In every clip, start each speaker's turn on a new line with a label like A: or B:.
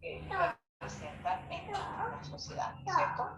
A: representan en la sociedad, ¿cierto?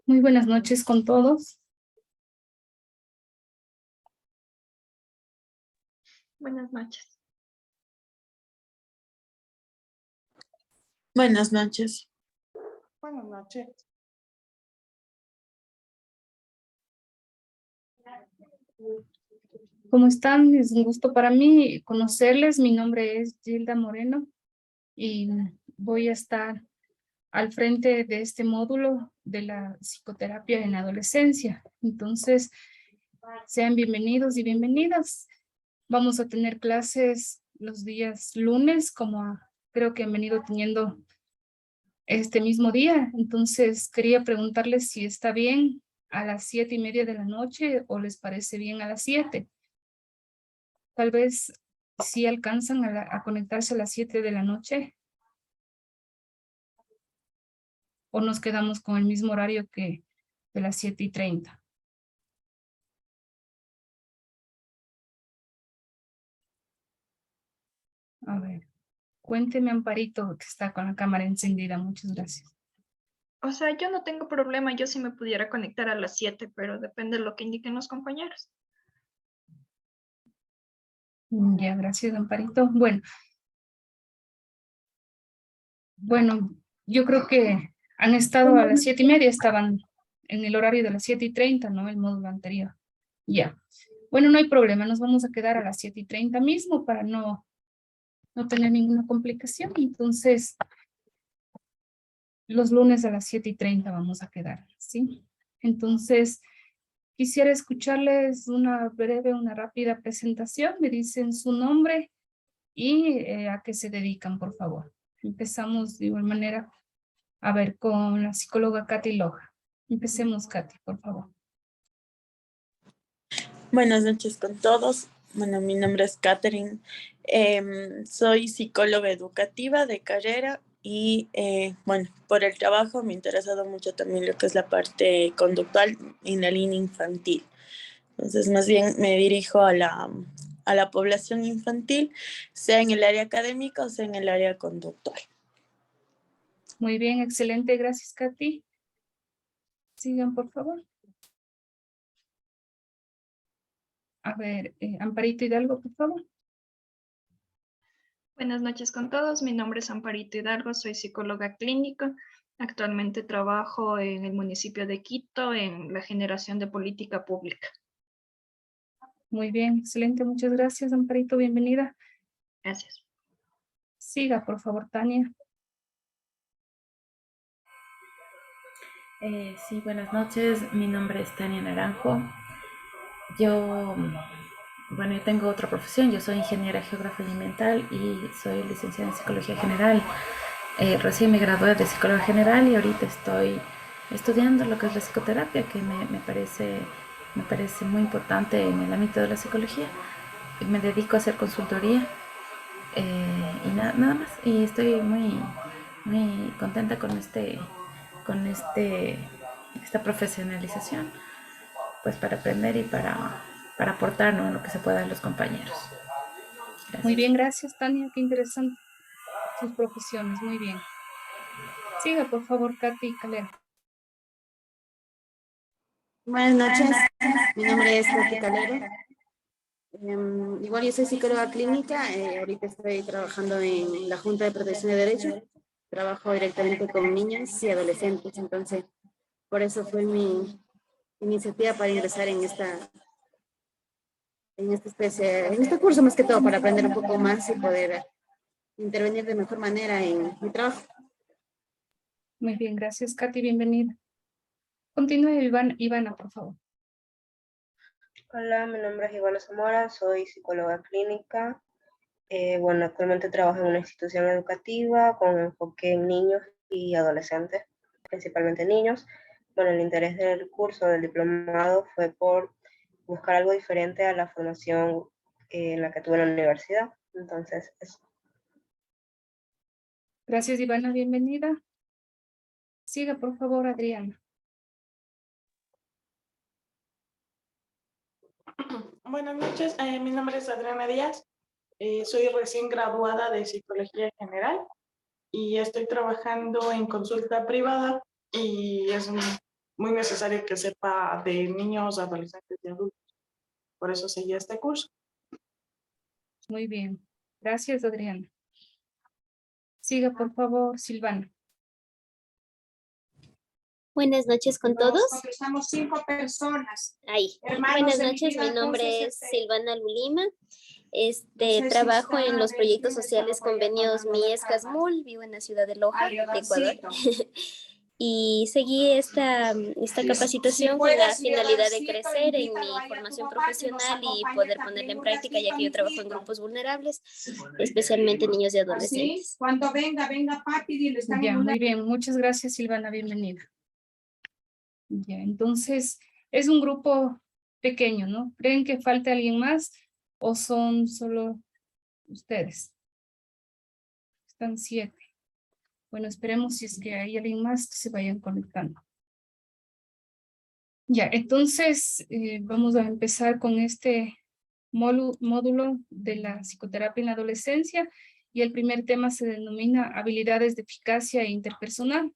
B: Muy buenas noches con todos.
C: Buenas noches.
D: Buenas noches.
E: Buenas noches.
B: ¿Cómo están? Es un gusto para mí conocerles. Mi nombre es Gilda Moreno y voy a estar al frente de este módulo de la psicoterapia en adolescencia. Entonces, sean bienvenidos y bienvenidas. Vamos a tener clases los días lunes, como creo que han venido teniendo este mismo día. Entonces, quería preguntarles si está bien a las 7:30 de la noche o les parece bien a las 7. Tal vez si alcanzan a conectarse a las 7 de la noche. o nos quedamos con el mismo horario que de las 7:30. A ver, cuénteme, Amparito, que está con la cámara encendida. Muchas gracias.
C: O sea, yo no tengo problema, yo sí me pudiera conectar a las 7, pero depende de lo que indiquen los compañeros.
B: Ya, gracias, Amparito. Bueno, yo creo que han estado a las 7:30, estaban en el horario de las 7:30, ¿no? El módulo anterior. Ya. Bueno, no hay problema, nos vamos a quedar a las 7:30 mismo para no tener ninguna complicación. Entonces, los lunes a las 7:30 vamos a quedar, ¿sí? Entonces, quisiera escucharles una rápida presentación. Me dicen su nombre y a qué se dedican, por favor. Empezamos de igual manera, a ver, con la psicóloga Katy Loja. Empecemos, Katy, por favor.
D: Buenas noches con todos. Bueno, mi nombre es Catherine. Soy psicóloga educativa de carrera y bueno, por el trabajo me ha interesado mucho también lo que es la parte conductual en la línea infantil. Entonces, más bien me dirijo a la población infantil, sea en el área académica o sea en el área conductual.
B: Muy bien, excelente. Gracias, Katy. Sigan, por favor. A ver, Amparito Hidalgo, por favor.
C: Buenas noches con todos, mi nombre es Amparito Hidalgo, soy psicóloga clínica. Actualmente trabajo en el municipio de Quito en la generación de política pública.
B: Muy bien, excelente. Muchas gracias, Amparito. Bienvenida.
C: Gracias.
B: Siga, por favor, Tania.
F: Sí, buenas noches. Mi nombre es Tania Naranjo. Yo tengo otra profesión. Yo soy ingeniera geógrafa alimental y soy licenciada en psicología general. Recién me gradué de psicóloga general y ahorita estoy estudiando lo que es la psicoterapia, que me parece muy importante en el ámbito de la psicología. Me dedico a hacer consultoría y nada más. Y estoy muy contenta con esta profesionalización, pues para aprender y para aportar, ¿no?, lo que se pueda a los compañeros. Gracias.
B: Muy bien, gracias, Tania. Qué interesante sus profesiones. Muy bien. Siga, por favor, Katy Calero.
G: Buenas noches, mi nombre es Katy Calero. Igual yo soy psicóloga clínica, ahorita estoy trabajando en la Junta de Protección de Derechos, trabajo directamente con niños y adolescentes, entonces por eso fue mi iniciativa para ingresar en este curso, más que todo para aprender un poco más y poder intervenir de mejor manera en mi trabajo.
B: Muy bien, gracias, Katy. Bienvenida. Continúe, Ivana, por favor.
H: Hola, mi nombre es Ivana Zamora, soy psicóloga clínica. Actualmente trabajo en una institución educativa con enfoque en niños y adolescentes, principalmente niños. El interés del curso del diplomado fue por buscar algo diferente a la formación en la que tuve en la universidad. Entonces, eso.
B: Gracias, Ivana. Bienvenida. Siga, por favor, Adriana.
E: Buenas noches, mi nombre es Adriana Díaz, soy recién graduada de Psicología General y estoy trabajando en consulta privada y es muy necesario que sepa de niños, adolescentes y adultos. Por eso seguí este curso.
B: Muy bien. Gracias, Adriana. Siga, por favor, Silvana.
I: Buenas noches con todos.
A: Estamos 5 personas.
I: Ahí.
A: Hermanos
I: Buenas
A: de mi
I: noches,
A: vida,
I: mi nombre
A: entonces,
I: es Silvana Lulima.
A: si
I: Trabajo
A: está
I: en los
A: de
I: proyectos
A: quién
I: sociales
A: estaba
I: convenios
A: apoyando la
I: Mies
A: cama.
I: Casmul, vivo en la ciudad de Loja, Ecuador.
A: Algodoncito.
I: Y seguí esta capacitación con la finalidad de crecer en mi formación profesional y poder ponerla en práctica, ya que yo trabajo en grupos vulnerables, especialmente niños y adolescentes.
A: Cuando venga papi, dile, están
B: Ya,
A: en una...
B: muy bien. Muchas gracias, Silvana. Bienvenida. Ya, entonces, es un grupo pequeño, ¿no? ¿Creen que falta alguien más o son solo ustedes? Están 7. Bueno, esperemos si es que hay alguien más que se vayan conectando. Ya, entonces vamos a empezar con este módulo de la psicoterapia en la adolescencia y el primer tema se denomina habilidades de eficacia e interpersonal.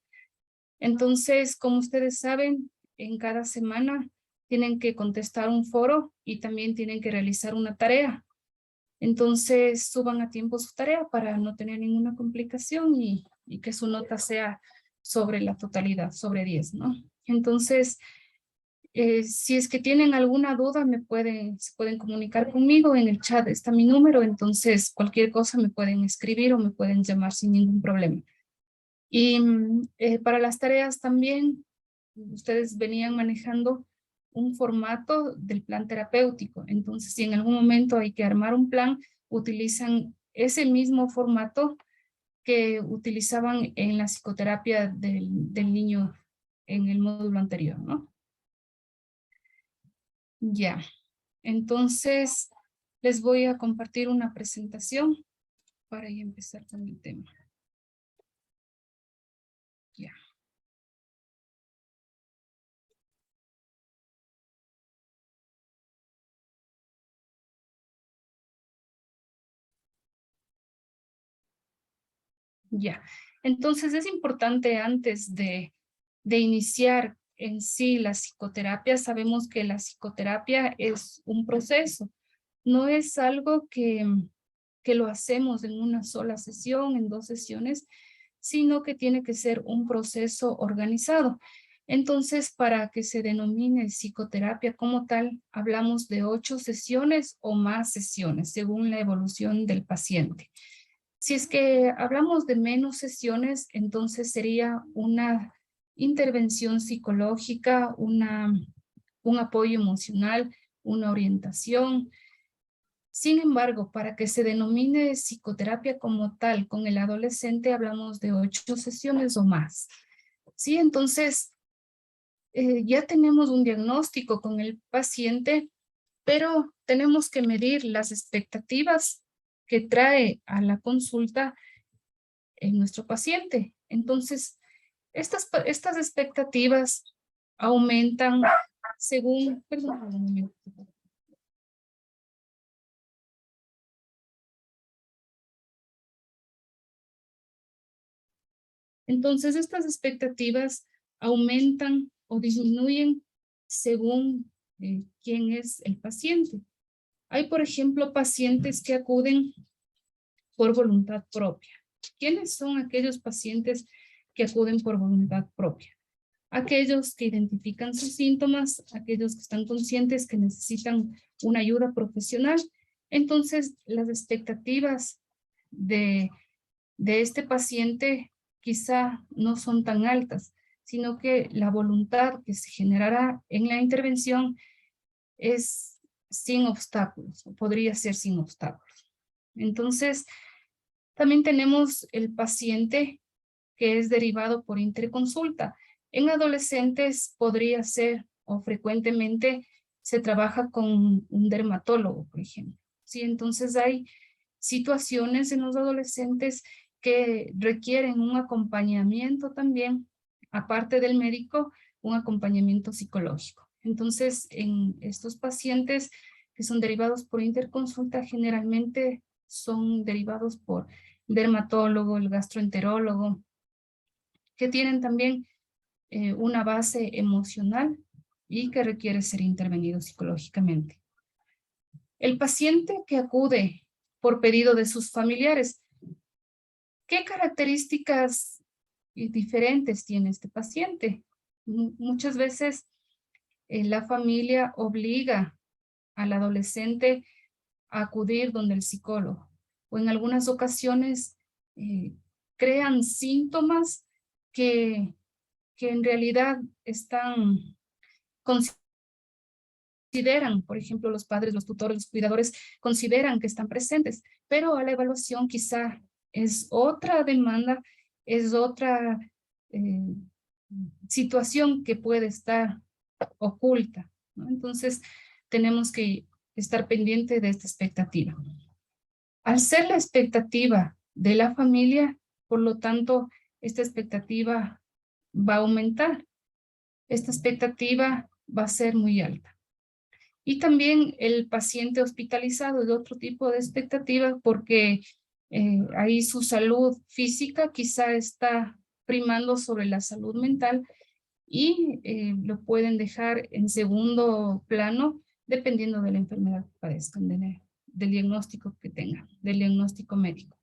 B: Entonces, como ustedes saben, en cada semana tienen que contestar un foro y también tienen que realizar una tarea. Entonces, suban a tiempo su tarea para no tener ninguna complicación y que su nota sea sobre la totalidad, sobre 10, ¿no? Entonces, si es que tienen alguna duda, se pueden comunicar conmigo en el chat, está mi número, entonces cualquier cosa me pueden escribir o me pueden llamar sin ningún problema. Y para las tareas también, ustedes venían manejando un formato del plan terapéutico, entonces si en algún momento hay que armar un plan, utilizan ese mismo formato que utilizaban en la psicoterapia del niño en el módulo anterior, ¿no? Ya, entonces les voy a compartir una presentación para ya empezar con el tema. Ya. Ya, entonces es importante antes de iniciar en sí la psicoterapia, sabemos que la psicoterapia es un proceso, no es algo que lo hacemos en una sola sesión, en 2 sesiones, sino que tiene que ser un proceso organizado. Entonces, para que se denomine psicoterapia como tal, hablamos de 8 sesiones o más sesiones, según la evolución del paciente. Si es que hablamos de menos sesiones, entonces sería una intervención psicológica, un apoyo emocional, una orientación. Sin embargo, para que se denomine psicoterapia como tal con el adolescente, hablamos de 8 sesiones o más. Sí, entonces ya tenemos un diagnóstico con el paciente, pero tenemos que medir las expectativas que trae a la consulta en nuestro paciente. Entonces, estas expectativas aumentan según, perdón, un momento. Entonces, estas expectativas aumentan o disminuyen según quién es el paciente. Hay, por ejemplo, pacientes que acuden por voluntad propia. ¿Quiénes son aquellos pacientes que acuden por voluntad propia? Aquellos que identifican sus síntomas, aquellos que están conscientes que necesitan una ayuda profesional. Entonces, las expectativas de este paciente quizá no son tan altas, sino que la voluntad que se generará en la intervención es sin obstáculos, o podría ser sin obstáculos. Entonces, también tenemos el paciente que es derivado por interconsulta. En adolescentes podría ser, o frecuentemente se trabaja con un dermatólogo, por ejemplo. Sí, entonces hay situaciones en los adolescentes que requieren un acompañamiento también, aparte del médico, un acompañamiento psicológico. Entonces, en estos pacientes que son derivados por interconsulta, generalmente son derivados por el dermatólogo, el gastroenterólogo, que tienen también una base emocional y que requiere ser intervenido psicológicamente. El paciente que acude por pedido de sus familiares, ¿qué características diferentes tiene este paciente? Muchas veces la familia obliga al adolescente a acudir donde el psicólogo, o en algunas ocasiones crean síntomas que en realidad consideran, por ejemplo, los padres, los tutores, los cuidadores, consideran que están presentes, pero a la evaluación quizá es otra demanda, es otra situación que puede estar oculta, ¿no? Entonces, tenemos que estar pendiente de esta expectativa. Al ser la expectativa de la familia, por lo tanto, esta expectativa va a aumentar. Esta expectativa va a ser muy alta. Y también el paciente hospitalizado es otro tipo de expectativa porque ahí su salud física quizá está primando sobre la salud mental y lo pueden dejar en segundo plano dependiendo de la enfermedad que padezcan, del diagnóstico que tengan, del diagnóstico médico.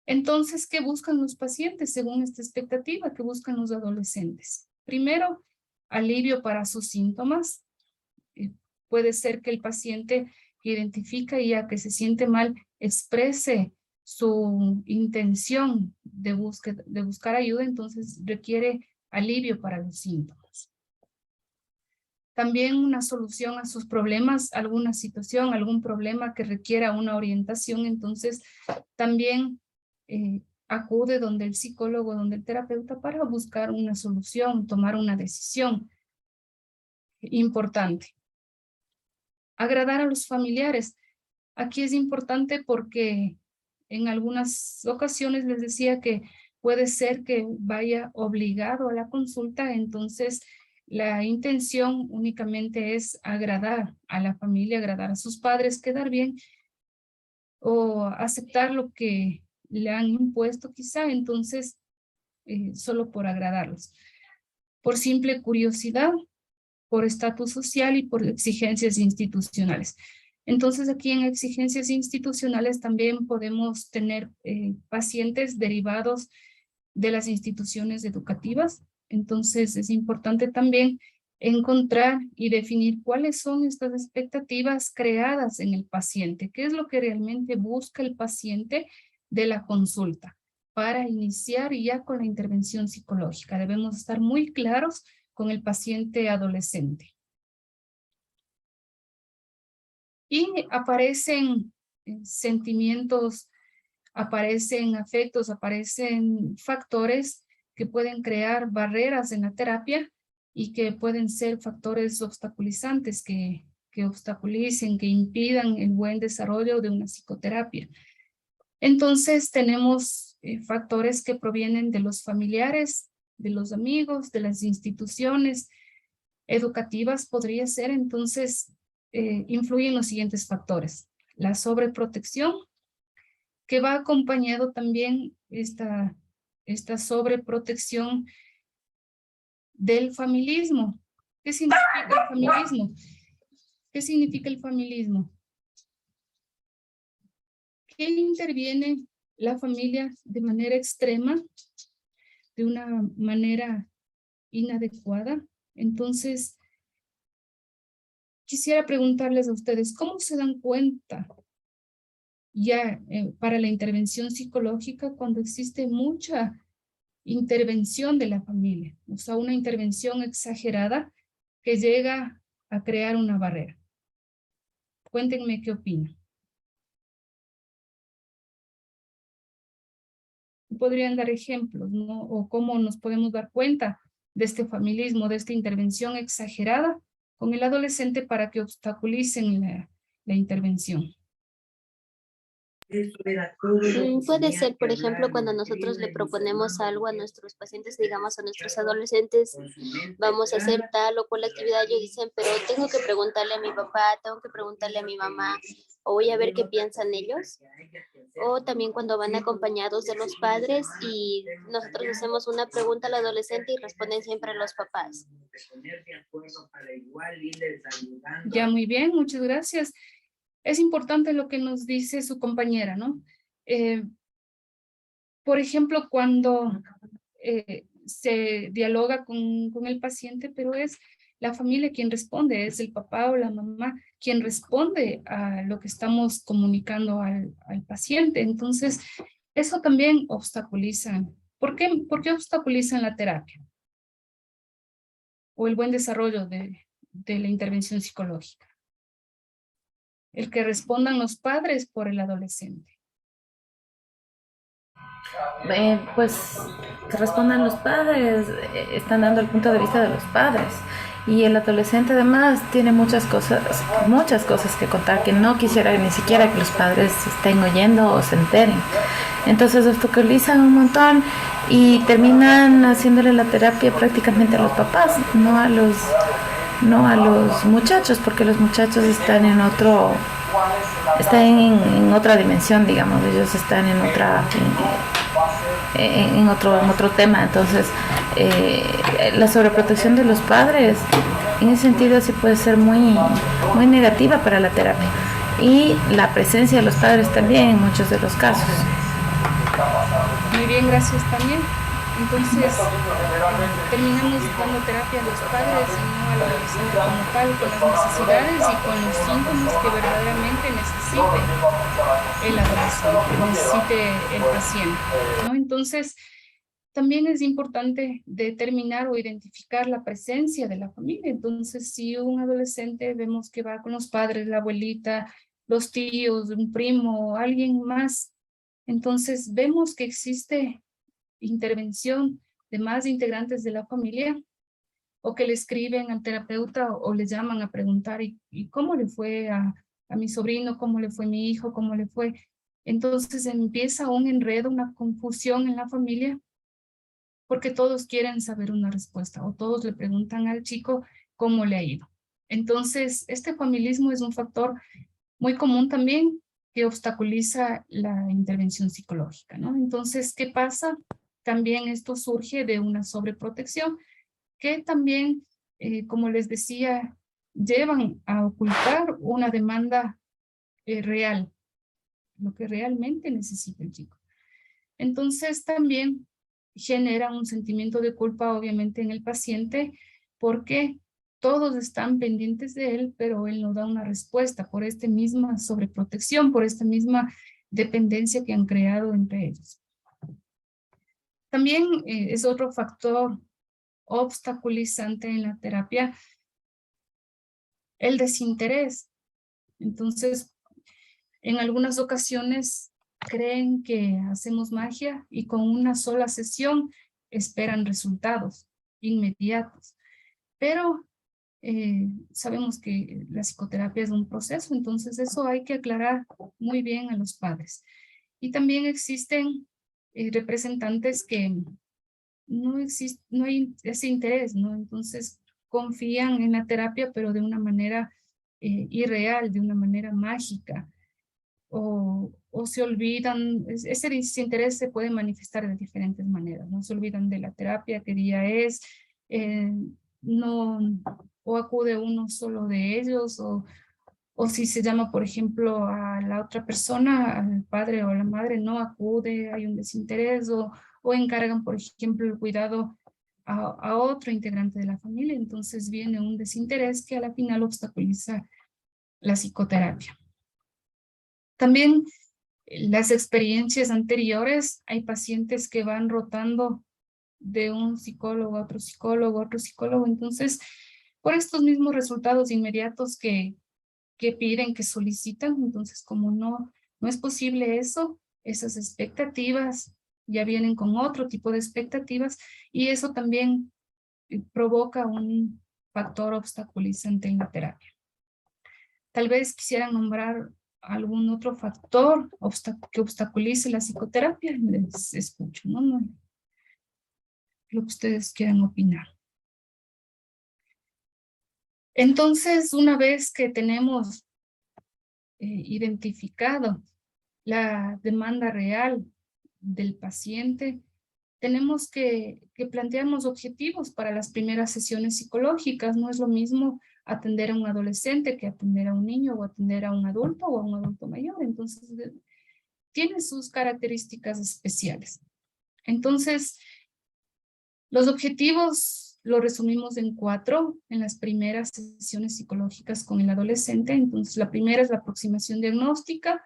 B: Entonces, ¿qué buscan los pacientes según esta expectativa? ¿Qué buscan los adolescentes? Primero, alivio para sus síntomas. Puede ser que el paciente que identifica ya que se siente mal exprese su intención de buscar ayuda, entonces requiere alivio para los síntomas. También una solución a sus problemas, alguna situación, algún problema que requiera una orientación, entonces también acude donde el psicólogo, donde el terapeuta para buscar una solución, tomar una decisión importante. Agradar a los familiares. Aquí es importante porque en algunas ocasiones les decía que puede ser que vaya obligado a la consulta, entonces la intención únicamente es agradar a la familia, agradar a sus padres, quedar bien o aceptar lo que le han impuesto quizá, entonces solo por agradarlos. Por simple curiosidad, por estatus social y por exigencias institucionales. Entonces aquí en exigencias institucionales también podemos tener pacientes derivados de las instituciones educativas. Entonces es importante también encontrar y definir cuáles son estas expectativas creadas en el paciente, qué es lo que realmente busca el paciente de la consulta para iniciar ya con la intervención psicológica. Debemos estar muy claros con el paciente adolescente. Y aparecen sentimientos, aparecen afectos, aparecen factores que pueden crear barreras en la terapia y que pueden ser factores obstaculizantes que obstaculicen, que impidan el buen desarrollo de una psicoterapia. Entonces tenemos factores que provienen de los familiares, de los amigos, de las instituciones educativas, podría ser. Entonces influyen los siguientes factores. La sobreprotección, que va acompañado también esta sobreprotección del familismo. ¿Qué significa el familismo? ¿Qué significa el familismo? Que interviene la familia de manera extrema, de una manera inadecuada. Entonces, quisiera preguntarles a ustedes, ¿cómo se dan cuenta ya para la intervención psicológica cuando existe mucha intervención de la familia? O sea, una intervención exagerada que llega a crear una barrera. Cuéntenme qué opinan. Podrían dar ejemplos, ¿no? O cómo nos podemos dar cuenta de este familismo, de esta intervención exagerada con el adolescente para que obstaculicen la intervención.
I: Puede ser, por ejemplo, cuando nosotros le proponemos algo a nuestros pacientes, digamos a nuestros adolescentes, vamos a hacer tal o cual actividad, ellos dicen, pero tengo que preguntarle a mi papá, tengo que preguntarle a mi mamá, o voy a ver qué piensan ellos. O también cuando van acompañados de los padres y nosotros hacemos una pregunta al adolescente y responden siempre los papás.
B: Ya, muy bien, muchas gracias. Es importante lo que nos dice su compañera, ¿no? Por ejemplo, cuando se dialoga con el paciente, pero es la familia quien responde, es el papá o la mamá quien responde a lo que estamos comunicando al paciente. Entonces, eso también obstaculiza. ¿Por qué obstaculizan la terapia? O el buen desarrollo de la intervención psicológica. El que respondan los padres por el adolescente.
F: Pues que respondan los padres, están dando el punto de vista de los padres. Y el adolescente además tiene muchas cosas que contar que no quisiera ni siquiera que los padres estén oyendo o se enteren. Entonces obstaculizan un montón y terminan haciéndole la terapia prácticamente a los papás, no a los muchachos, porque los muchachos están en otra dimensión, digamos, ellos están en otro tema. Entonces la sobreprotección de los padres en ese sentido sí puede ser muy negativa para la terapia, y la presencia de los padres también en muchos de los casos.
B: Muy bien, gracias también. Entonces, terminamos dando terapia a los padres y no al adolescente como tal, con las necesidades y con los síntomas que verdaderamente necesite el adolescente, necesite el paciente, ¿no? Entonces, también es importante determinar o identificar la presencia de la familia. Entonces, si un adolescente vemos que va con los padres, la abuelita, los tíos, un primo, alguien más, entonces vemos que existe intervención de más integrantes de la familia, o que le escriben al terapeuta o le llaman a preguntar ¿y cómo le fue a mi sobrino? ¿Cómo le fue a mi hijo? ¿Cómo le fue? Entonces empieza un enredo, una confusión en la familia, porque todos quieren saber una respuesta o todos le preguntan al chico cómo le ha ido. Entonces, este familismo es un factor muy común también que obstaculiza la intervención psicológica, ¿no? Entonces, ¿qué pasa? También esto surge de una sobreprotección que también, como les decía, llevan a ocultar una demanda real, lo que realmente necesita el chico. Entonces, también genera un sentimiento de culpa, obviamente, en el paciente, porque todos están pendientes de él, pero él no da una respuesta por esta misma sobreprotección, por esta misma dependencia que han creado entre ellos. También es otro factor obstaculizante en la terapia el desinterés. Entonces, en algunas ocasiones creen que hacemos magia y con una sola sesión esperan resultados inmediatos. Pero sabemos que la psicoterapia es un proceso, entonces eso hay que aclarar muy bien a los padres. Y también existen representantes que no hay ese interés, ¿no? Entonces confían en la terapia, pero de una manera irreal, de una manera mágica, o se olvidan, ese desinterés se puede manifestar de diferentes maneras, ¿no? Se olvidan de la terapia, qué día es, no, o acude uno solo de ellos, o si se llama, por ejemplo, a la otra persona, al padre o a la madre, no acude, hay un desinterés, o encargan, por ejemplo, el cuidado a otro integrante de la familia, entonces viene un desinterés que a la final obstaculiza la psicoterapia. También las experiencias anteriores, hay pacientes que van rotando de un psicólogo a otro psicólogo, entonces por estos mismos resultados inmediatos que piden, que solicitan, entonces como no es posible eso, esas expectativas ya vienen con otro tipo de expectativas y eso también provoca un factor obstaculizante en la terapia. Tal vez quisieran nombrar algún otro factor que obstaculice la psicoterapia, les escucho, ¿no? Lo que ustedes quieran opinar. Entonces, una vez que tenemos identificado la demanda real del paciente, tenemos que plantearnos objetivos para las primeras sesiones psicológicas. No es lo mismo atender a un adolescente que atender a un niño o atender a un adulto o a un adulto mayor. Entonces, tiene sus características especiales. Entonces, los objetivos los resumimos en 4 en las primeras sesiones psicológicas con el adolescente. Entonces, la primera es la aproximación diagnóstica.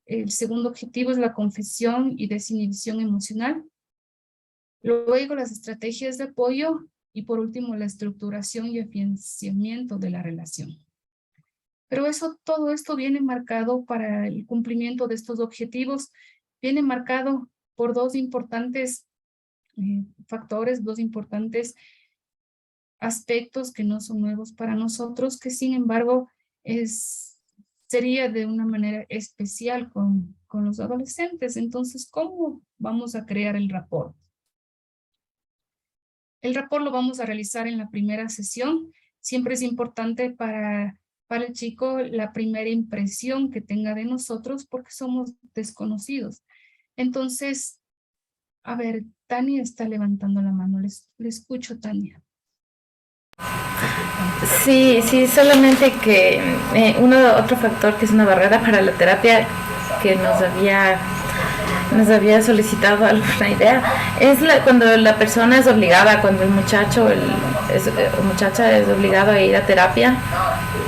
B: El segundo objetivo es la confesión y desinhibición emocional. Luego, las estrategias de apoyo y por último, la estructuración y afianzamiento de la relación. Pero todo esto viene marcado para el cumplimiento de estos objetivos, viene marcado por 2 importantes factores, 2 importantes aspectos que no son nuevos para nosotros, que sin embargo sería de una manera especial con con los adolescentes. Entonces, ¿cómo vamos a crear el rapport? El rapport lo vamos a realizar en la primera sesión. Siempre es importante para el chico la primera impresión que tenga de nosotros porque somos desconocidos. Entonces, a ver, Tania está levantando la mano. Le escucho, Tania.
F: Sí, solamente que otro factor que es una barrera para la terapia que nos había solicitado alguna idea es cuando la persona es obligada, cuando el muchacho o muchacha es obligado a ir a terapia.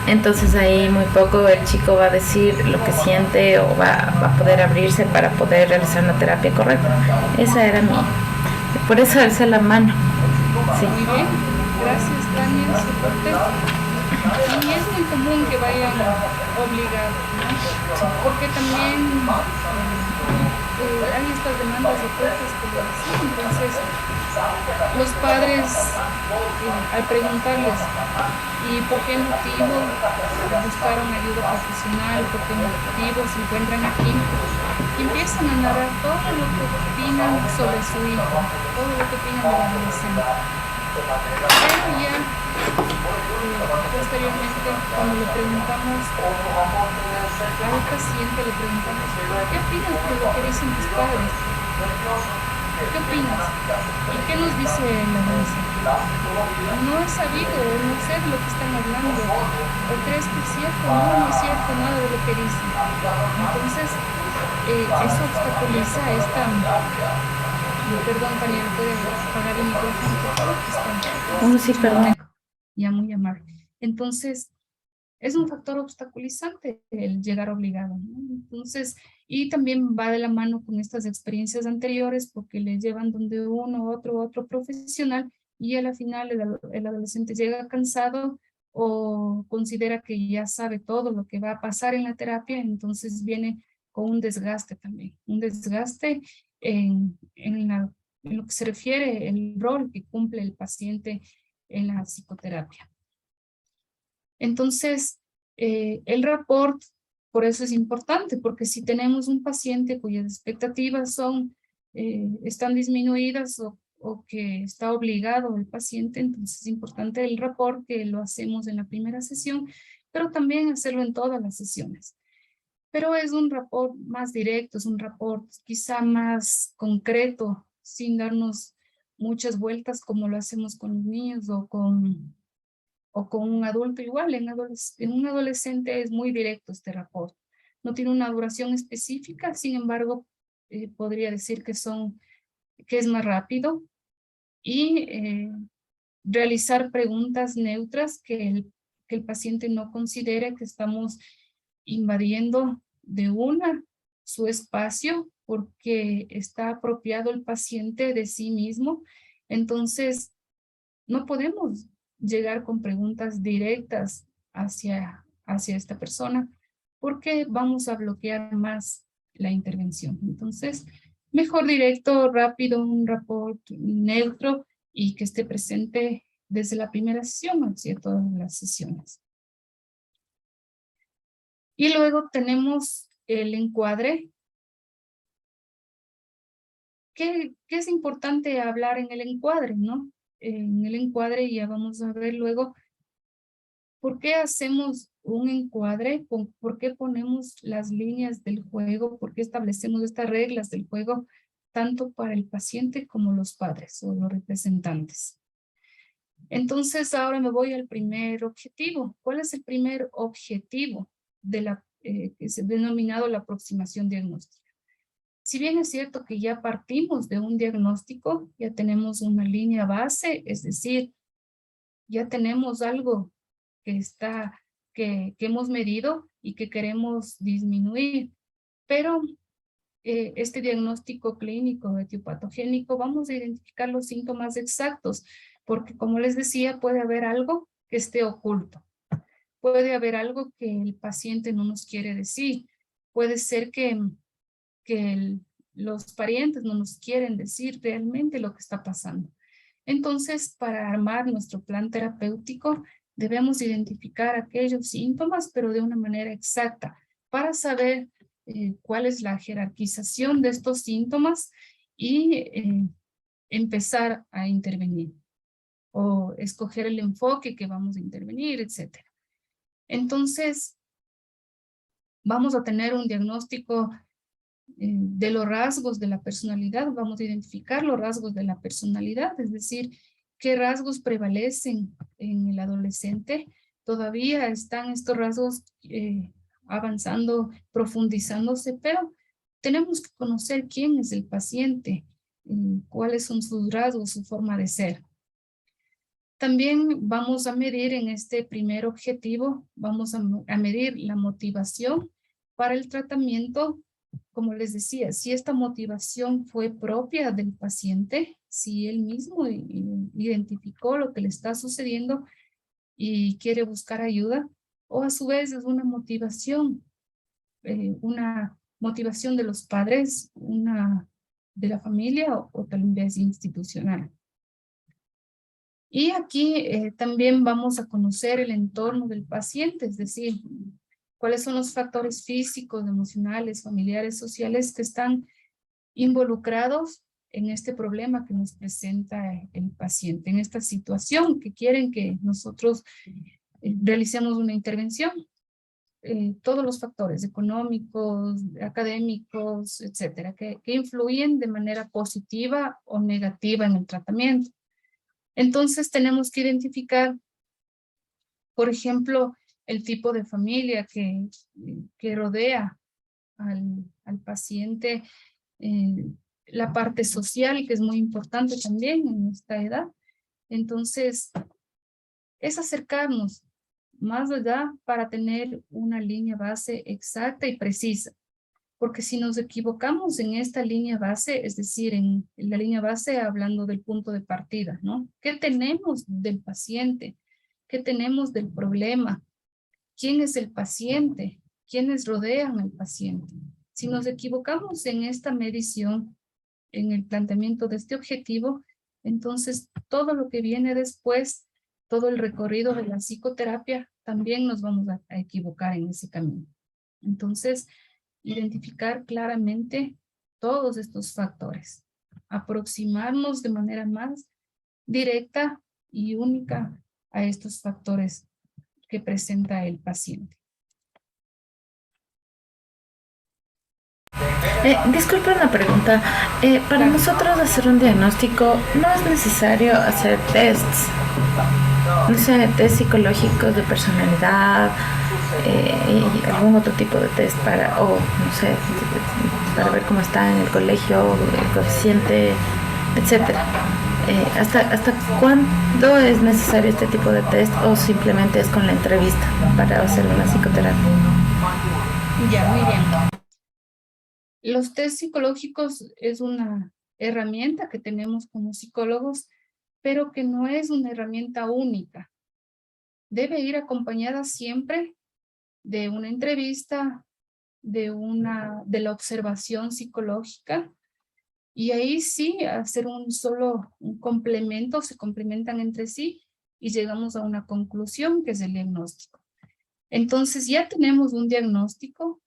F: Entonces ahí muy poco el chico va a decir lo que siente o va a poder abrirse para poder realizar una terapia correcta. Esa era por eso alcé la mano. Sí.
B: Muy bien, gracias Tania, soporte. Y es muy común que vayan obligados, ¿no? Porque también hay estas demandas de cosas que lo hacen. Entonces, los padres, al preguntarles, ¿y por qué motivo buscaron ayuda profesional? ¿Por qué motivo se encuentran aquí? Y empiezan a narrar todo lo que opinan sobre su hijo, todo lo que opinan del adolescente. Pero ya, posteriormente, cuando le preguntamos al paciente, le preguntamos, ¿qué opinas de lo que dicen tus padres? ¿Qué opinas? ¿Y qué nos dice el adolescente? No he sabido, no sé de lo que están hablando. ¿O crees que es cierto? No es cierto nada de lo que dicen. Entonces, eso obstaculiza esta... Perdón, Tania, ¿puede apagar el micrófono?
F: Sí, perdón.
B: Ya, muy amable. Entonces, es un factor obstaculizante el llegar obligado, ¿no? Entonces, y también va de la mano con estas experiencias anteriores porque le llevan donde otro profesional y a la final el adolescente llega cansado o considera que ya sabe todo lo que va a pasar en la terapia, entonces viene con un desgaste también, un desgaste en lo que se refiere el rol que cumple el paciente en la psicoterapia. Entonces, el rapport, por eso es importante, porque si tenemos un paciente cuyas expectativas están disminuidas o que está obligado el paciente, entonces es importante el rapport que lo hacemos en la primera sesión, pero también hacerlo en todas las sesiones. Pero es un rapport más directo, es un rapport quizá más concreto, sin darnos muchas vueltas como lo hacemos con los niños o con un adulto igual. En un adolescente es muy directo este rapport. No tiene una duración específica, sin embargo, podría decir que es más rápido y realizar preguntas neutras que el paciente no considere que estamos invadiendo su espacio porque está apropiado el paciente de sí mismo. Entonces, no podemos llegar con preguntas directas hacia esta persona porque vamos a bloquear más la intervención. Entonces, mejor directo, rápido, un rapport neutro y que esté presente desde la primera sesión hacia todas las sesiones. Y luego tenemos el encuadre. ¿Qué es importante hablar en el encuadre, no? En el encuadre ya vamos a ver luego por qué hacemos un encuadre, por qué ponemos las líneas del juego, por qué establecemos estas reglas del juego, tanto para el paciente como los padres o los representantes. Entonces ahora me voy al primer objetivo. ¿Cuál es el primer objetivo que se ha denominado la aproximación diagnóstica? Si bien es cierto que ya partimos de un diagnóstico, ya tenemos una línea base, es decir, ya tenemos algo que hemos medido y que queremos disminuir, pero este diagnóstico clínico etiopatogénico vamos a identificar los síntomas exactos, porque como les decía, puede haber algo que esté oculto, puede haber algo que el paciente no nos quiere decir, puede ser que los parientes no nos quieren decir realmente lo que está pasando. Entonces, para armar nuestro plan terapéutico, debemos identificar aquellos síntomas, pero de una manera exacta, para saber cuál es la jerarquización de estos síntomas y empezar a intervenir o escoger el enfoque que vamos a intervenir, etc. Entonces, vamos a tener un diagnóstico de los rasgos de la personalidad, vamos a identificar los rasgos de la personalidad, es decir, qué rasgos prevalecen en el adolescente. Todavía están estos rasgos avanzando, profundizándose, pero tenemos que conocer quién es el paciente, cuáles son sus rasgos, su forma de ser. También vamos a medir en este primer objetivo, vamos a medir la motivación para el tratamiento. Como les decía, si esta motivación fue propia del paciente, si él mismo identificó lo que le está sucediendo y quiere buscar ayuda, o a su vez es una motivación de los padres, una de la familia o tal vez institucional. Y aquí también vamos a conocer el entorno del paciente, es decir, cuáles son los factores físicos, emocionales, familiares, sociales que están involucrados en este problema que nos presenta el paciente, en esta situación que quieren que nosotros realicemos una intervención. Todos los factores económicos, académicos, etcétera, que influyen de manera positiva o negativa en el tratamiento. Entonces tenemos que identificar, por ejemplo, el tipo de familia que rodea al paciente, la parte social, que es muy importante también en esta edad. Entonces, es acercarnos más allá para tener una línea base exacta y precisa. Porque si nos equivocamos en esta línea base, es decir, en la línea base hablando del punto de partida, ¿no? ¿Qué tenemos del paciente? ¿Qué tenemos del problema? ¿Quién es el paciente? ¿Quiénes rodean al paciente? Si nos equivocamos en esta medición, en el planteamiento de este objetivo, entonces todo lo que viene después, todo el recorrido de la psicoterapia, también nos vamos a equivocar en ese camino. Entonces, identificar claramente todos estos factores, aproximarnos de manera más directa y única a estos factores que presenta el paciente.
F: Disculpe una pregunta. Para nosotros hacer un diagnóstico no es necesario hacer tests, no sé, test psicológicos de personalidad y algún otro tipo de test para, o no sé, para ver cómo está en el colegio, el coeficiente, etcétera. ¿Hasta cuándo es necesario este tipo de test o simplemente es con la entrevista para hacer una psicoterapia?
B: Ya, muy bien. Los test psicológicos es una herramienta que tenemos como psicólogos, pero que no es una herramienta única. Debe ir acompañada siempre de una entrevista, de la observación psicológica, y ahí sí hacer un complemento, se complementan entre sí y llegamos a una conclusión que es el diagnóstico. Entonces ya tenemos un diagnóstico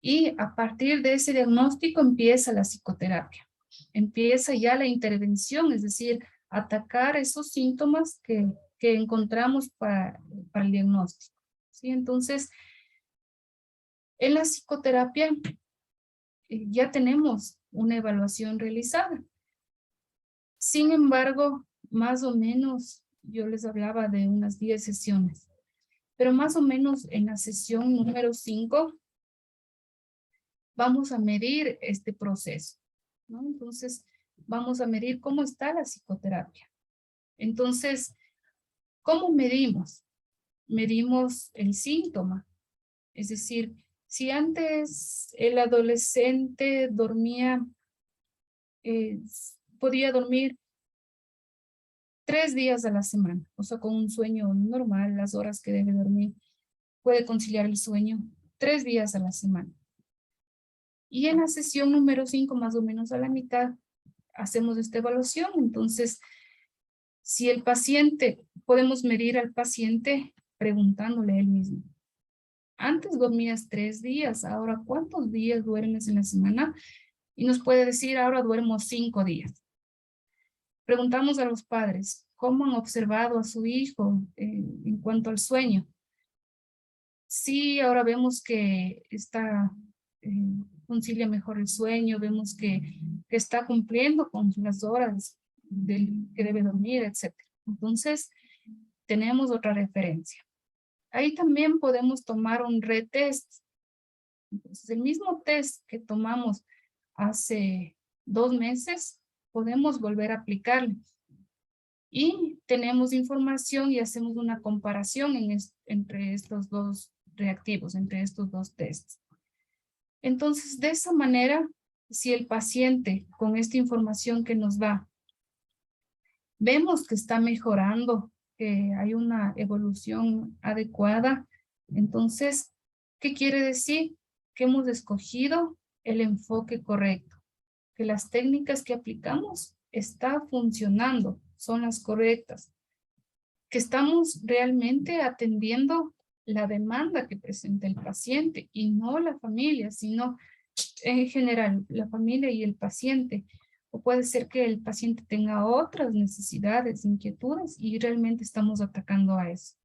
B: y a partir de ese diagnóstico empieza la psicoterapia. Empieza ya la intervención, es decir, atacar esos síntomas que encontramos para el diagnóstico. ¿Sí? Entonces, en la psicoterapia ya tenemos una evaluación realizada. Sin embargo, más o menos, yo les hablaba de unas 10 sesiones, pero más o menos en la sesión número 5 vamos a medir este proceso, ¿no? Entonces, vamos a medir cómo está la psicoterapia. Entonces, ¿cómo medimos? Medimos el síntoma. Es decir, si antes el adolescente podía dormir 3 días a la semana, o sea, con un sueño normal, las horas que debe dormir, puede conciliar el sueño 3 días a la semana. Y en la sesión número 5, más o menos a la mitad, hacemos esta evaluación. Entonces, si podemos medir al paciente preguntándole a él mismo, Antes dormías 3 días, ahora ¿cuántos días duermes en la semana? Y nos puede decir, ahora duermo 5 días. Preguntamos a los padres, ¿cómo han observado a su hijo en cuanto al sueño? Sí, ahora vemos que concilia mejor el sueño, vemos que está cumpliendo con las horas que debe dormir, etc. Entonces, tenemos otra referencia. Ahí también podemos tomar un retest. Entonces, el mismo test que tomamos hace 2 meses, podemos volver a aplicarlo. Y tenemos información y hacemos una comparación entre estos dos reactivos, entre estos dos tests. Entonces, de esa manera, si el paciente con esta información que nos da, vemos que está mejorando, que hay una evolución adecuada, entonces, ¿qué quiere decir? Que hemos escogido el enfoque correcto, que las técnicas que aplicamos están funcionando, son las correctas, que estamos realmente atendiendo la demanda que presenta el paciente y no la familia, sino en general la familia y el paciente. O puede ser que el paciente tenga otras necesidades, inquietudes y realmente estamos atacando a eso.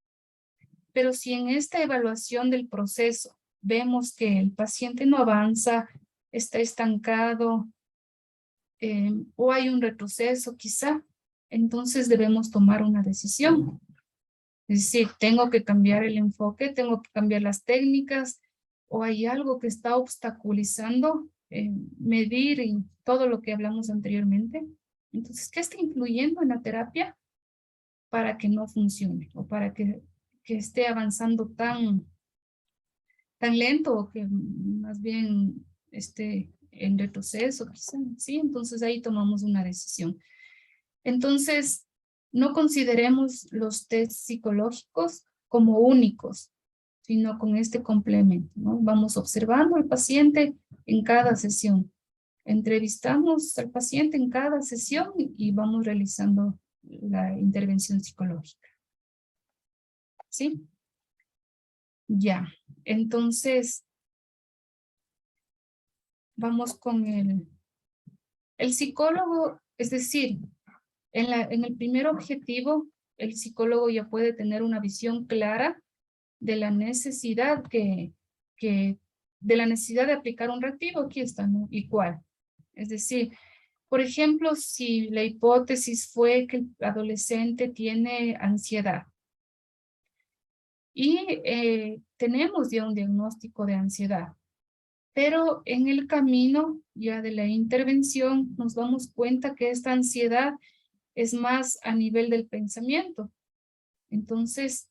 B: Pero si en esta evaluación del proceso vemos que el paciente no avanza, está estancado o hay un retroceso quizá, entonces debemos tomar una decisión. Es decir, tengo que cambiar el enfoque, tengo que cambiar las técnicas, o hay algo que está obstaculizando medir y todo lo que hablamos anteriormente. Entonces, ¿qué está influyendo en la terapia para que no funcione o para que esté avanzando tan lento o que más bien esté en retroceso? Quizá, ¿sí? Entonces ahí tomamos una decisión. Entonces, no consideremos los tests psicológicos como únicos, sino con este complemento, ¿no? Vamos observando al paciente en cada sesión. Entrevistamos al paciente en cada sesión y vamos realizando la intervención psicológica. ¿Sí? Ya. Entonces, vamos con el psicólogo, es decir, en el primer objetivo, el psicólogo ya puede tener una visión clara de la necesidad de aplicar un reactivo. Aquí está, ¿no? ¿Y cuál? Es decir, por ejemplo, si la hipótesis fue que el adolescente tiene ansiedad y tenemos ya un diagnóstico de ansiedad, pero en el camino ya de la intervención nos damos cuenta que esta ansiedad es más a nivel del pensamiento. Entonces,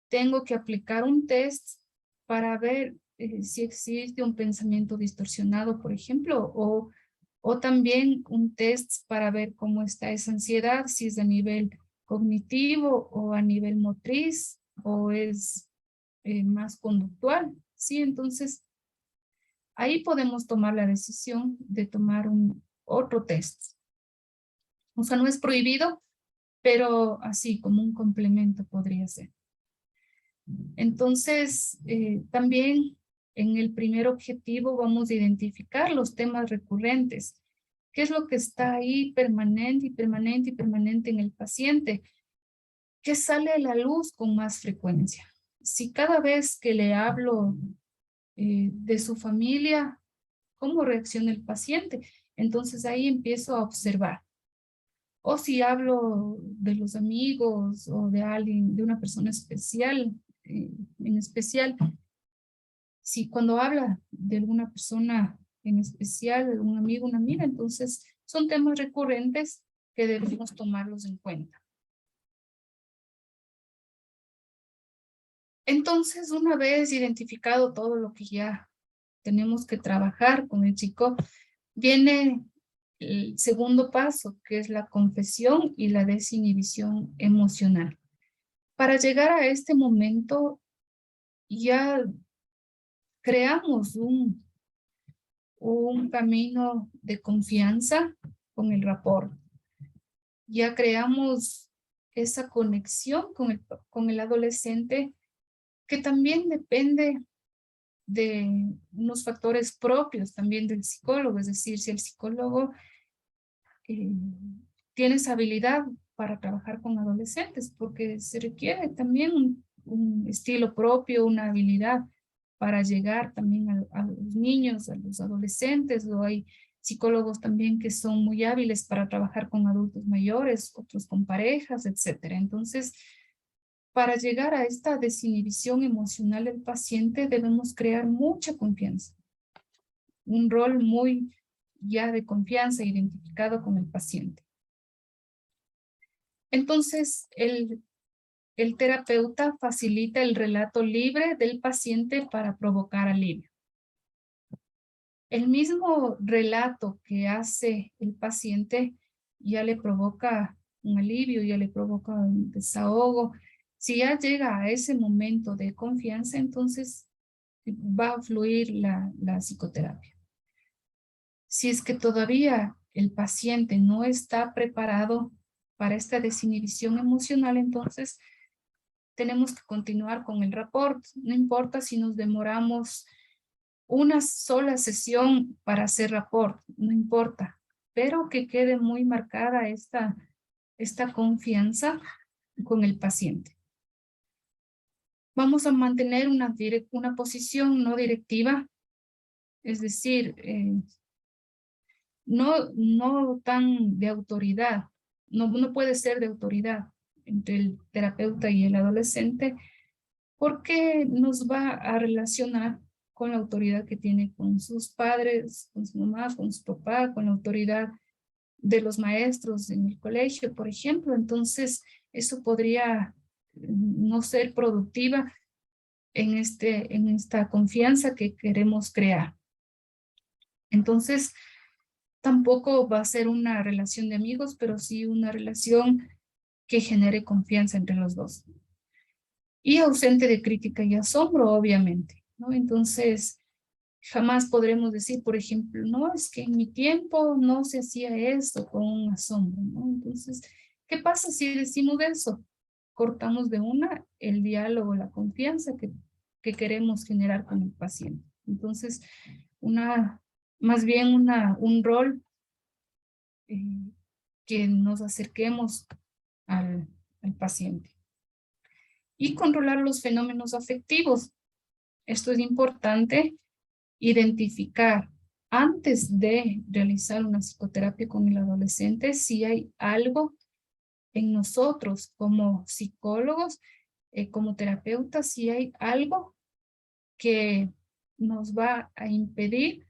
B: tengo que aplicar un test para ver si existe un pensamiento distorsionado, por ejemplo, o también un test para ver cómo está esa ansiedad, si es a nivel cognitivo o a nivel motriz o es más conductual, ¿sí? Entonces, ahí podemos tomar la decisión de tomar otro test. O sea, no es prohibido, pero así como un complemento podría ser. Entonces, también en el primer objetivo vamos a identificar los temas recurrentes. ¿Qué es lo que está ahí permanente y permanente y permanente en el paciente? ¿Qué sale a la luz con más frecuencia? Si cada vez que le hablo de su familia, ¿cómo reacciona el paciente? Entonces ahí empiezo a observar. O si hablo de los amigos o de alguien, de una persona especial, en especial, si cuando habla de alguna persona en especial, un amigo, una amiga, entonces son temas recurrentes que debemos tomarlos en cuenta. Entonces, una vez identificado todo lo que ya tenemos que trabajar con el chico, viene el segundo paso, que es la confesión y la desinhibición emocional. Para llegar a este momento, ya creamos un camino de confianza con el rapport. Ya creamos esa conexión con el adolescente que también depende de unos factores propios también del psicólogo, es decir, si el psicólogo tiene esa habilidad para trabajar con adolescentes, porque se requiere también un estilo propio, una habilidad para llegar también a los niños, a los adolescentes, o hay psicólogos también que son muy hábiles para trabajar con adultos mayores, otros con parejas, etcétera. Entonces, para llegar a esta desinhibición emocional del paciente debemos crear mucha confianza, un rol muy ya de confianza identificado con el paciente. Entonces, el terapeuta facilita el relato libre del paciente para provocar alivio. El mismo relato que hace el paciente ya le provoca un alivio, ya le provoca un desahogo. Si ya llega a ese momento de confianza, entonces va a fluir la psicoterapia. Si es que todavía el paciente no está preparado para esta desinhibición emocional, entonces tenemos que continuar con el rapport. No importa si nos demoramos una sola sesión para hacer rapport, no importa, pero que quede muy marcada esta confianza con el paciente. Vamos a mantener una posición no directiva, es decir, no tan de autoridad, no puede ser de autoridad entre el terapeuta y el adolescente, porque nos va a relacionar con la autoridad que tiene con sus padres, con su mamá, con su papá, con la autoridad de los maestros en el colegio, por ejemplo. Entonces, eso podría no ser productiva en esta confianza que queremos crear. Entonces, tampoco va a ser una relación de amigos, pero sí una relación que genere confianza entre los dos. Y ausente de crítica y asombro, obviamente, ¿no? Entonces, jamás podremos decir, por ejemplo, no, es que en mi tiempo no se hacía esto con un asombro, ¿no? Entonces, ¿qué pasa si decimos eso? Cortamos de una el diálogo, la confianza que queremos generar con el paciente. Entonces, más bien un rol que nos acerquemos al paciente. Y controlar los fenómenos afectivos. Esto es importante, identificar antes de realizar una psicoterapia con el adolescente si hay algo en nosotros como psicólogos, como terapeutas, si hay algo que nos va a impedir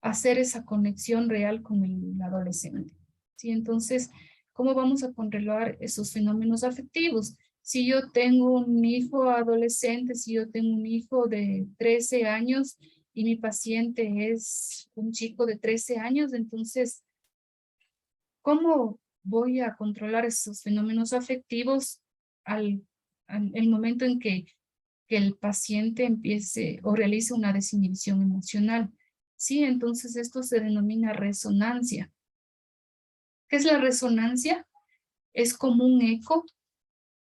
B: hacer esa conexión real con el adolescente. ¿Sí? Entonces, ¿cómo vamos a controlar esos fenómenos afectivos? Si yo tengo un hijo adolescente, si yo tengo un hijo de 13 años y mi paciente es un chico de 13 años, entonces, ¿cómo voy a controlar esos fenómenos afectivos al momento en que el paciente empiece o realice una desinhibición emocional? Sí, entonces esto se denomina resonancia. ¿Qué es la resonancia? Es como un eco,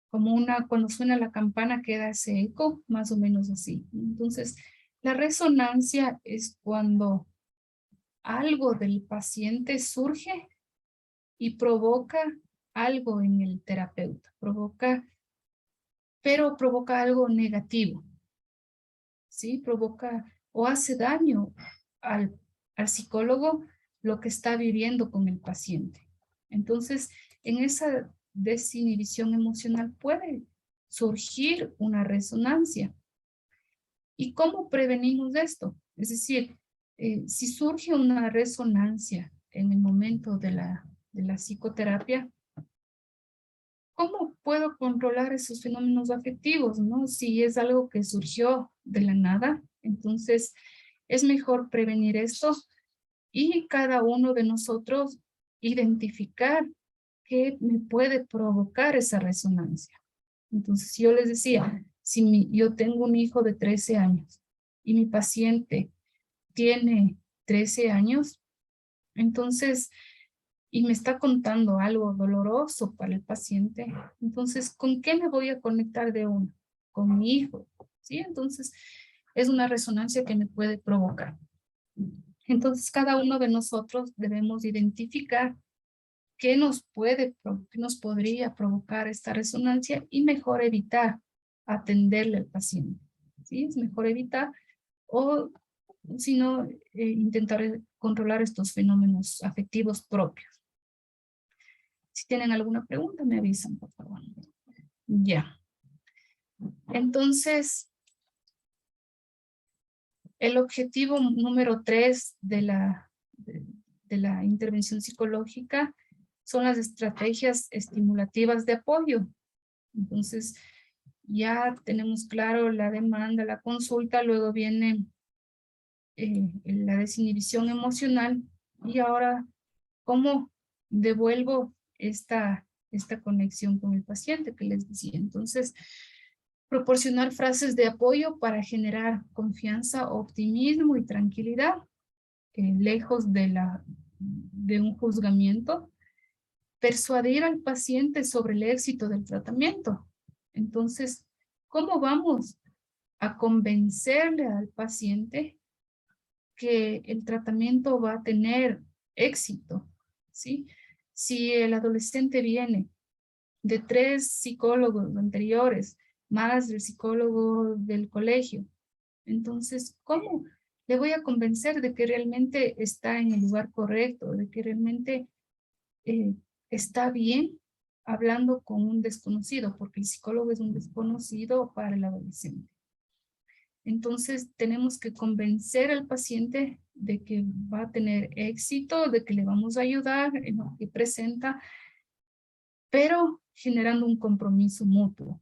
B: cuando suena la campana queda ese eco, más o menos así. Entonces, la resonancia es cuando algo del paciente surge y provoca algo en el terapeuta, pero provoca algo negativo, ¿sí? Provoca o hace daño al psicólogo lo que está viviendo con el paciente. Entonces, en esa desinhibición emocional puede surgir una resonancia. ¿Y cómo prevenimos esto? Es decir, si surge una resonancia en el momento de la psicoterapia, ¿cómo puedo controlar esos fenómenos afectivos, no? Si es algo que surgió de la nada, entonces es mejor prevenir esto y cada uno de nosotros identificar qué me puede provocar esa resonancia. Entonces, yo les decía, si yo tengo un hijo de 13 años y mi paciente tiene 13 años, entonces, y me está contando algo doloroso para el paciente, entonces, ¿con qué me voy a conectar de uno? Con mi hijo, ¿sí? Entonces, es una resonancia que me puede provocar. Entonces, cada uno de nosotros debemos identificar qué nos podría provocar esta resonancia y mejor evitar atenderle al paciente, ¿sí? Es mejor evitar o, si no, intentar controlar estos fenómenos afectivos propios. Si tienen alguna pregunta, me avisan, por favor. Ya. Entonces, el objetivo número 3 de la intervención psicológica son las estrategias estimulativas de apoyo. Entonces, ya tenemos claro la demanda, la consulta, luego viene la desinhibición emocional y ahora, ¿cómo devuelvo esta conexión con el paciente que les decía? Entonces, proporcionar frases de apoyo para generar confianza, optimismo y tranquilidad, lejos de un juzgamiento. Persuadir al paciente sobre el éxito del tratamiento. Entonces, ¿cómo vamos a convencerle al paciente que el tratamiento va a tener éxito? ¿Sí? Si el adolescente viene de 3 psicólogos anteriores, más el psicólogo del colegio, entonces, ¿cómo le voy a convencer de que realmente está en el lugar correcto, de que realmente está bien hablando con un desconocido? Porque el psicólogo es un desconocido para el adolescente. Entonces, tenemos que convencer al paciente de que va a tener éxito, de que le vamos a ayudar en lo que presenta, pero generando un compromiso mutuo,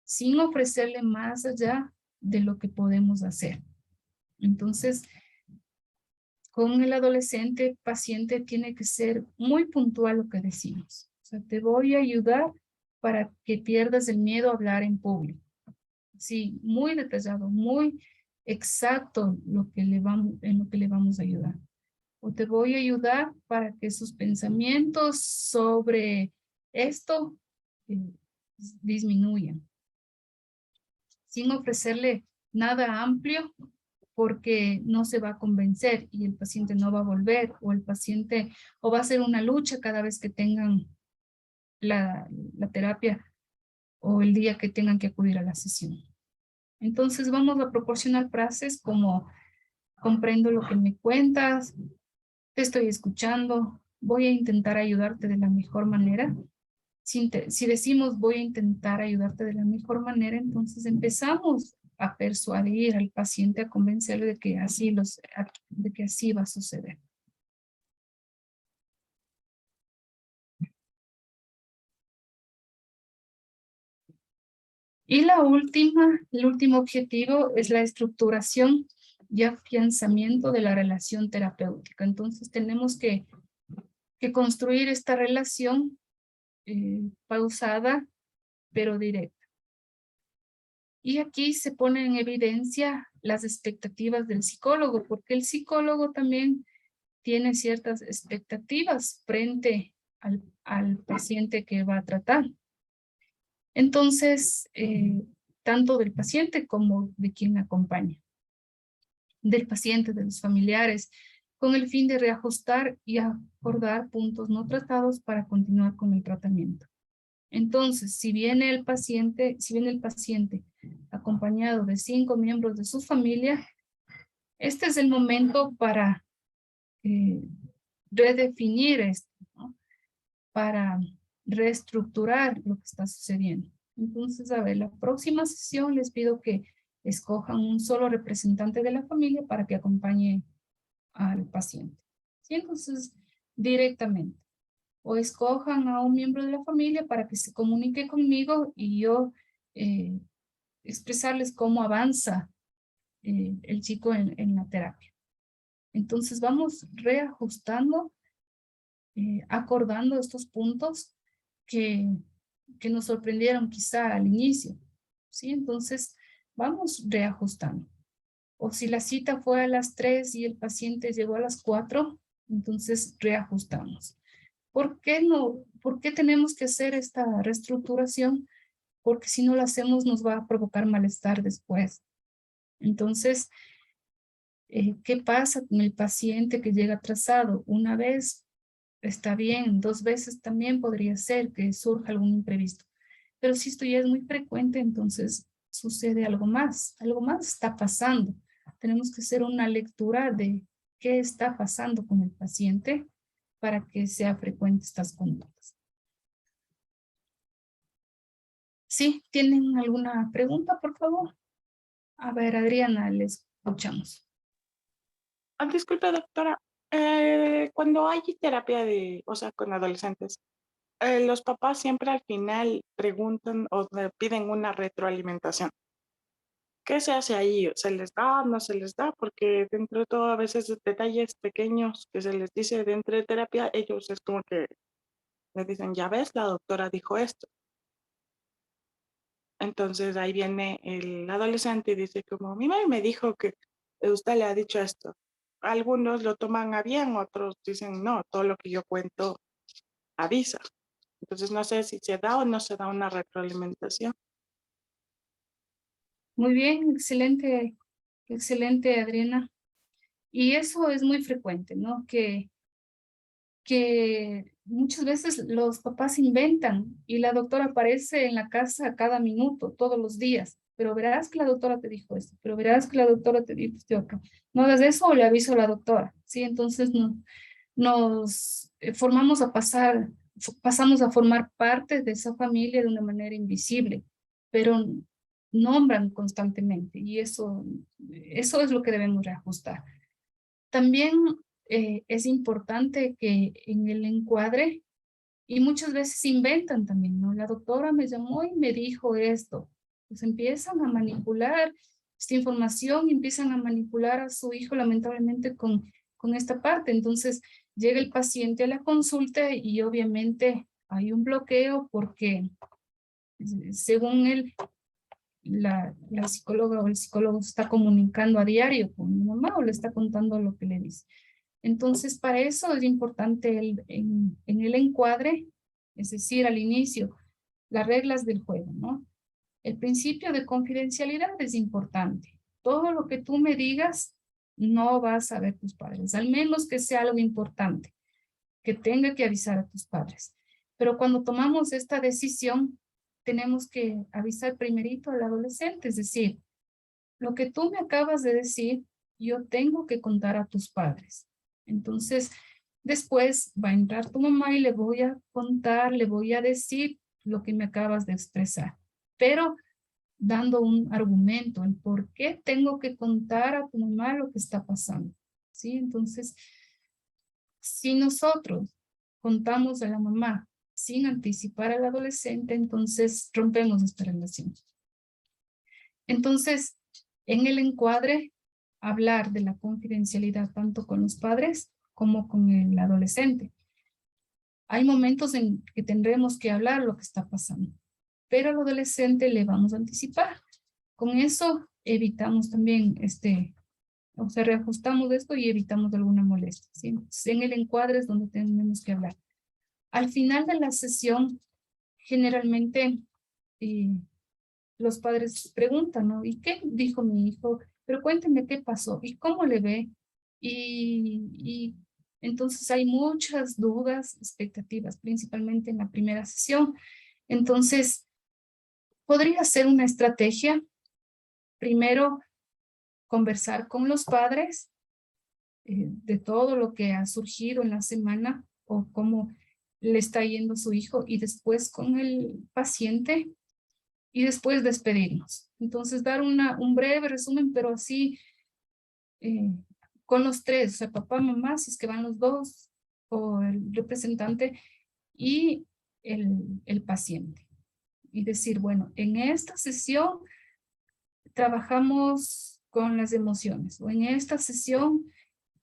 B: sin ofrecerle más allá de lo que podemos hacer. Entonces, con el adolescente, paciente tiene que ser muy puntual lo que decimos. O sea, te voy a ayudar para que pierdas el miedo a hablar en público. Sí, muy detallado, muy exacto en lo que le vamos a ayudar. O te voy a ayudar para que sus pensamientos sobre esto disminuyan. Sin ofrecerle nada amplio, porque no se va a convencer y el paciente no va a volver, o el paciente, o va a ser una lucha cada vez que tengan la terapia o el día que tengan que acudir a la sesión. Entonces vamos a proporcionar frases como: comprendo lo que me cuentas, te estoy escuchando, voy a intentar ayudarte de la mejor manera. Si decimos voy a intentar ayudarte de la mejor manera, entonces empezamos a persuadir al paciente, a convencerle de que así va a suceder. Y el último objetivo es la estructuración y afianzamiento de la relación terapéutica. Entonces tenemos que construir esta relación pausada, pero directa. Y aquí se pone en evidencia las expectativas del psicólogo, porque el psicólogo también tiene ciertas expectativas frente al paciente que va a tratar. Entonces, tanto del paciente como de quien acompaña. Del paciente, de los familiares, con el fin de reajustar y acordar puntos no tratados para continuar con el tratamiento. Entonces, si viene el paciente acompañado de 5 miembros de su familia, este es el momento para redefinir esto, ¿no? Para reestructurar lo que está sucediendo. Entonces, a ver, la próxima sesión les pido que escojan un solo representante de la familia para que acompañe al paciente. ¿Sí? Entonces, directamente. O escojan a un miembro de la familia para que se comunique conmigo y yo expresarles cómo avanza el chico en la terapia. Entonces vamos reajustando, acordando estos puntos que nos sorprendieron quizá al inicio. ¿Sí? Entonces vamos reajustando. O si la cita fue a las 3 y el paciente llegó a las 4, entonces reajustamos. ¿Por qué tenemos que hacer esta reestructuración? porque si no lo hacemos nos va a provocar malestar después. Entonces, ¿qué pasa con el paciente que llega atrasado? Una vez está bien, 2 veces también podría ser que surja algún imprevisto. Pero si esto ya es muy frecuente, entonces sucede algo más está pasando. Tenemos que hacer una lectura de qué está pasando con el paciente para que sea frecuente estas conductas. ¿Sí? ¿Tienen alguna pregunta, por favor? A ver, Adriana, les escuchamos.
E: Disculpe, doctora. Cuando hay terapia con adolescentes, los papás siempre al final preguntan o le piden una retroalimentación. ¿Qué se hace ahí? ¿Se les da? ¿No se les da? Porque dentro de todo, a veces detalles pequeños que se les dice dentro de terapia, ellos es como que le dicen, ya ves, la doctora dijo esto. Entonces ahí viene el adolescente y dice como, mi mamá me dijo que usted le ha dicho esto. Algunos lo toman a bien, otros dicen, no, todo lo que yo cuento avisa. Entonces no sé si se da o no se da una retroalimentación.
B: Muy bien, excelente, excelente, Adriana. Y eso es muy frecuente, ¿no? Que muchas veces los papás inventan y la doctora aparece en la casa cada minuto, todos los días. Pero verás que la doctora te dijo esto, pero verás que la doctora te dijo esto otro. No hagas eso o le aviso a la doctora, ¿sí? Entonces nos pasamos a formar parte de esa familia de una manera invisible, pero nombran constantemente y eso es lo que debemos reajustar. También es importante que en el encuadre, y muchas veces inventan también, ¿no? La doctora me llamó y me dijo esto. Pues empiezan a manipular esta información, empiezan a manipular a su hijo lamentablemente con esta parte. Entonces llega el paciente a la consulta y obviamente hay un bloqueo porque según él, la psicóloga o el psicólogo se está comunicando a diario con mi mamá o le está contando lo que le dice. Entonces, para eso es importante en el encuadre, es decir, al inicio, las reglas del juego, ¿no? El principio de confidencialidad es importante. Todo lo que tú me digas, no vas a ver tus padres, al menos que sea algo importante, que tenga que avisar a tus padres. Pero cuando tomamos esta decisión, tenemos que avisar primerito al adolescente, es decir, lo que tú me acabas de decir, yo tengo que contar a tus padres. Entonces, después va a entrar tu mamá y le voy a contar, le voy a decir lo que me acabas de expresar, pero dando un argumento, el por qué tengo que contar a tu mamá lo que está pasando. ¿Sí? Entonces, si nosotros contamos a la mamá sin anticipar al adolescente, entonces rompemos esta relación. Entonces, en el encuadre, hablar de la confidencialidad tanto con los padres como con el adolescente. Hay momentos en que tendremos que hablar lo que está pasando, pero al adolescente le vamos a anticipar. Con eso evitamos también o sea, reajustamos esto y evitamos alguna molestia, ¿sí? En el encuadre es donde tenemos que hablar. Al final de la sesión, generalmente los padres preguntan, ¿no? ¿Y qué dijo mi hijo? Pero cuénteme qué pasó y cómo le ve. Y entonces hay muchas dudas, expectativas, principalmente en la primera sesión. Entonces, podría ser una estrategia, primero, conversar con los padres de todo lo que ha surgido en la semana o cómo le está yendo su hijo y después con el paciente y después despedirnos. Entonces dar un breve resumen, pero así con los tres, o sea, papá, mamá, si es que van los dos, o el representante y el paciente. Y decir, bueno, en esta sesión trabajamos con las emociones, o en esta sesión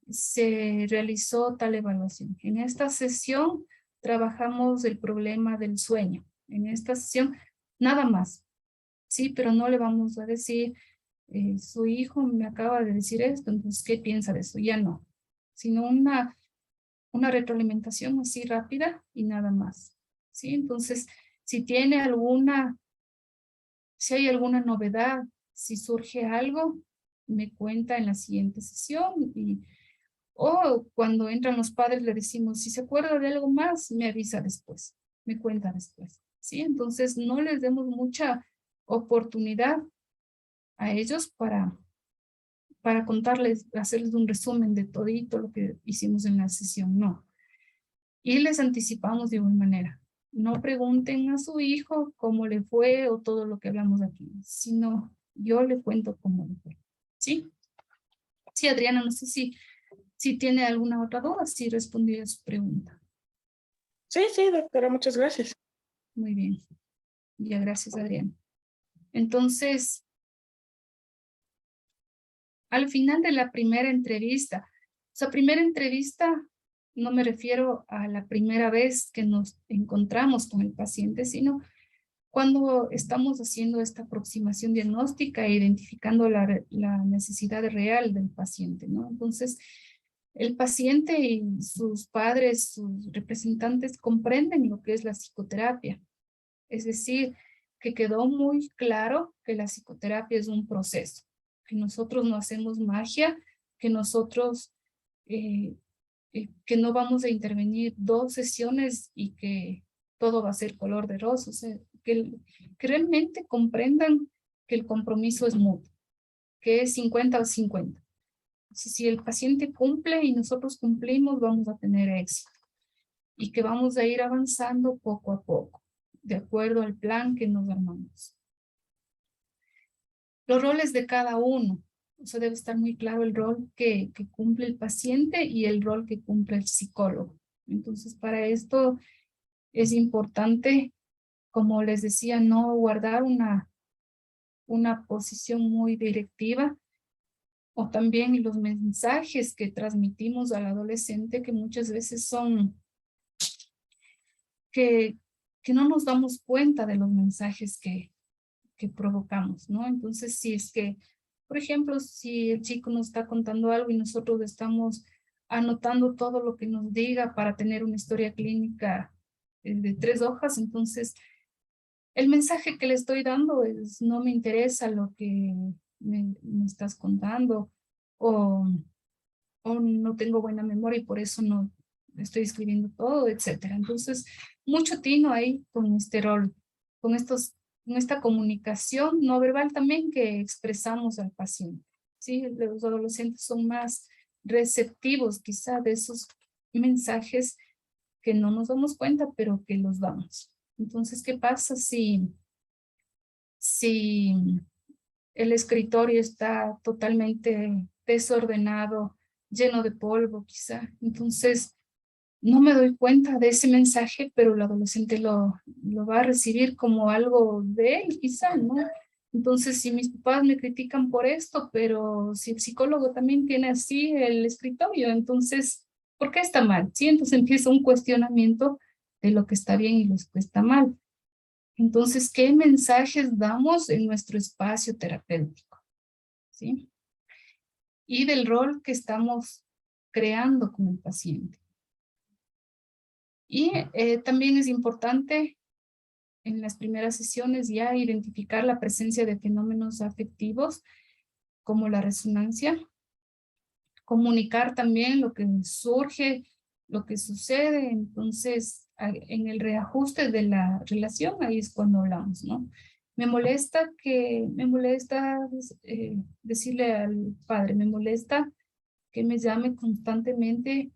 B: se realizó tal evaluación. En esta sesión trabajamos el problema del sueño. En esta sesión, nada más. Sí, pero no le vamos a decir, su hijo me acaba de decir esto, entonces, ¿qué piensa de eso? Ya no. Sino una retroalimentación así rápida y nada más. ¿Sí? Entonces, si tiene alguna Si hay alguna novedad, si surge algo, me cuenta en la siguiente sesión. O cuando entran los padres le decimos, si se acuerda de algo más, me avisa después, me cuenta después. ¿Sí? Entonces no les demos mucha oportunidad a ellos para contarles, hacerles un resumen de todito lo que hicimos en la sesión, no. Y les anticipamos de igual manera. No pregunten a su hijo cómo le fue o todo lo que hablamos aquí, sino yo le cuento cómo le fue. ¿Sí? Sí, Adriana, no sé si tiene alguna otra duda, si respondí a su pregunta.
E: Sí, doctora, muchas gracias.
B: Muy bien. Ya, gracias, Adriana. Entonces, al final de la primera entrevista, primera entrevista, no me refiero a la primera vez que nos encontramos con el paciente, sino cuando estamos haciendo esta aproximación diagnóstica e identificando la necesidad real del paciente, ¿no? Entonces, el paciente y sus padres, sus representantes comprenden lo que es la psicoterapia. Es decir, que quedó muy claro que la psicoterapia es un proceso, que nosotros no hacemos magia, que nosotros que no vamos a intervenir 2 sesiones y que todo va a ser color de rosa. O sea, que realmente comprendan que el compromiso es mutuo, que es 50 o 50. Si el paciente cumple y nosotros cumplimos, vamos a tener éxito. Y que vamos a ir avanzando poco a poco, de acuerdo al plan que nos armamos. Los roles de cada uno. O sea, debe estar muy claro el rol que cumple el paciente y el rol que cumple el psicólogo. Entonces, para esto es importante, como les decía, no guardar una posición muy directiva, o también los mensajes que transmitimos al adolescente, que muchas veces son que no nos damos cuenta de los mensajes que provocamos, ¿no? Entonces, si es que, por ejemplo, si el chico nos está contando algo y nosotros estamos anotando todo lo que nos diga para tener una historia clínica de 3 hojas, entonces el mensaje que le estoy dando es: no me interesa lo que me estás contando, o no tengo buena memoria y por eso no estoy escribiendo todo, etcétera. Entonces, mucho tino ahí con este rol, con esta comunicación no verbal también que expresamos al paciente. ¿Sí? Los adolescentes son más receptivos quizá de esos mensajes que no nos damos cuenta, pero que los damos. Entonces, ¿qué pasa si el escritorio está totalmente desordenado, lleno de polvo quizá? Entonces, no me doy cuenta de ese mensaje, pero el adolescente lo va a recibir como algo de él quizá, ¿no? Entonces, si mis papás me critican por esto, pero si el psicólogo también tiene así el escritorio, entonces, ¿por qué está mal? ¿Sí? Entonces empieza un cuestionamiento de lo que está bien y lo que está mal. Entonces, ¿qué mensajes damos en nuestro espacio terapéutico? ¿Sí? Y del rol que estamos creando con el paciente. Y también es importante en las primeras sesiones ya identificar la presencia de fenómenos afectivos como la resonancia, comunicar también lo que surge, lo que sucede. Entonces, en el reajuste de la relación, ahí es cuando hablamos, ¿no? Me molesta decirle al padre, me molesta que me llame constantemente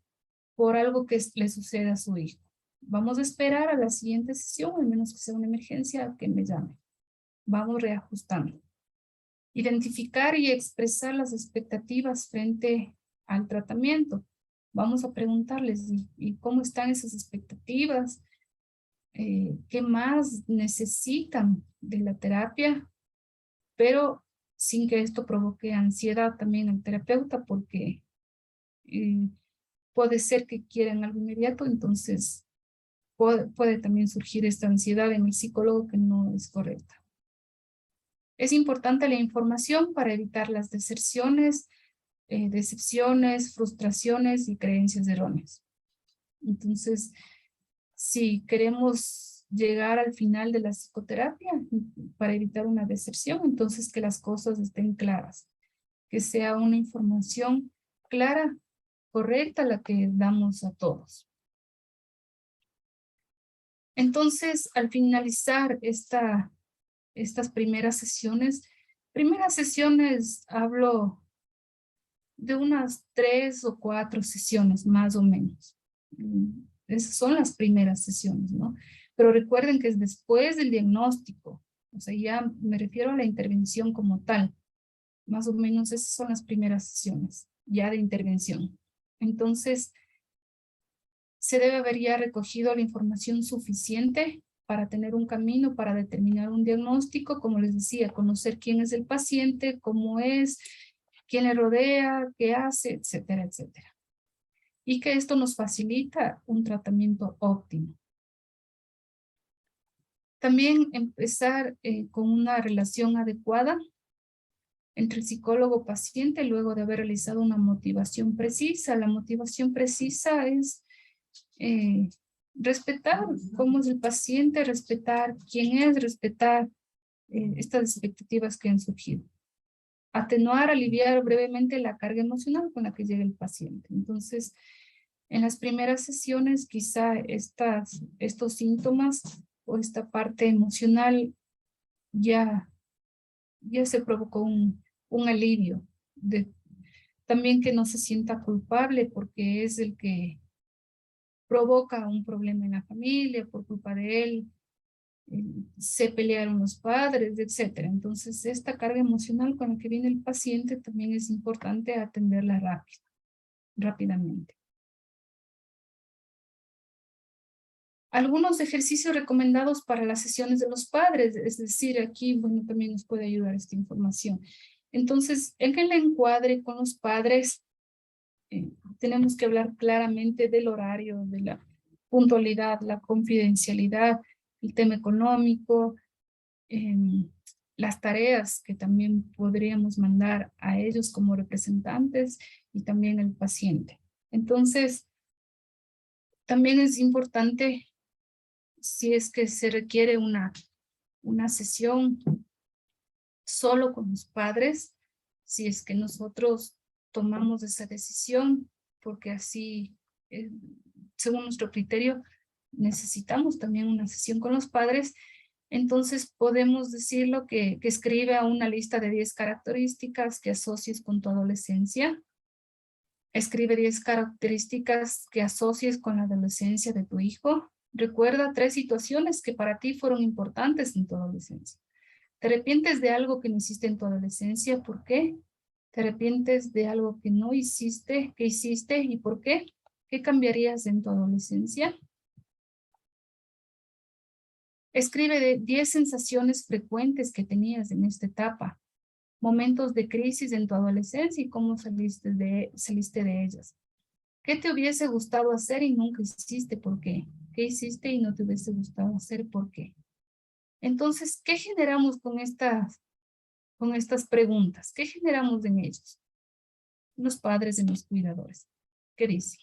B: por algo que le sucede a su hijo. Vamos a esperar a la siguiente sesión, al menos que sea una emergencia, que me llame. Vamos reajustando. Identificar y expresar las expectativas frente al tratamiento. Vamos a preguntarles, ¿y cómo están esas expectativas? ¿Qué más necesitan de la terapia? Pero sin que esto provoque ansiedad también al terapeuta, porque puede ser que quieran algo inmediato, entonces puede también surgir esta ansiedad en el psicólogo que no es correcta. Es importante la información para evitar las deserciones, decepciones, frustraciones y creencias erróneas. Entonces, si queremos llegar al final de la psicoterapia para evitar una deserción. Entonces, que las cosas estén claras, que sea una información clara, correcta, la que damos a todos. Entonces, al finalizar estas primeras sesiones hablo de unas 3 o 4 sesiones, más o menos. Esas son las primeras sesiones, ¿no? Pero recuerden que es después del diagnóstico, o sea, ya me refiero a la intervención como tal. Más o menos esas son las primeras sesiones, ya de intervención. Entonces, se debe haber ya recogido la información suficiente para tener un camino, para determinar un diagnóstico, como les decía, conocer quién es el paciente, cómo es, quién le rodea, qué hace, etcétera, etcétera. Y que esto nos facilita un tratamiento óptimo. También empezar con una relación adecuada entre el psicólogo-paciente luego de haber realizado una motivación precisa. La motivación precisa es respetar cómo es el paciente, respetar quién es, respetar estas expectativas que han surgido. Atenuar, aliviar brevemente la carga emocional con la que llega el paciente. Entonces, en las primeras sesiones, quizá estos síntomas o esta parte emocional ya se provocó un alivio. También que no se sienta culpable porque es el que provoca un problema en la familia, por culpa de él, se pelearon los padres, etcétera. Entonces, esta carga emocional con la que viene el paciente también es importante atenderla rápidamente. Algunos ejercicios recomendados para las sesiones de los padres, es decir, aquí, bueno, también nos puede ayudar esta información. Entonces, en el encuadre con los padres, tenemos que hablar claramente del horario, de la puntualidad, la confidencialidad, el tema económico, las tareas que también podríamos mandar a ellos como representantes y también el paciente. Entonces, también es importante, si es que se requiere una sesión solo con los padres, si es que nosotros tomamos esa decisión, porque así, según nuestro criterio, necesitamos también una sesión con los padres. Entonces podemos decirlo que escribe una lista de 10 características que asocies con tu adolescencia. Escribe 10 características que asocies con la adolescencia de tu hijo. Recuerda 3 situaciones que para ti fueron importantes en tu adolescencia. ¿Te arrepientes de algo que no hiciste en tu adolescencia? ¿Por qué? ¿Te arrepientes de algo que no hiciste? ¿Qué hiciste y por qué? ¿Qué cambiarías en tu adolescencia? Escribe 10 sensaciones frecuentes que tenías en esta etapa, momentos de crisis en tu adolescencia y cómo saliste de ellas. ¿Qué te hubiese gustado hacer y nunca hiciste? ¿Por qué? ¿Qué hiciste y no te hubiese gustado hacer? ¿Por qué? Entonces, ¿qué generamos con estas preguntas? ¿Qué generamos en ellos? Los padres de los cuidadores. ¿Qué dice?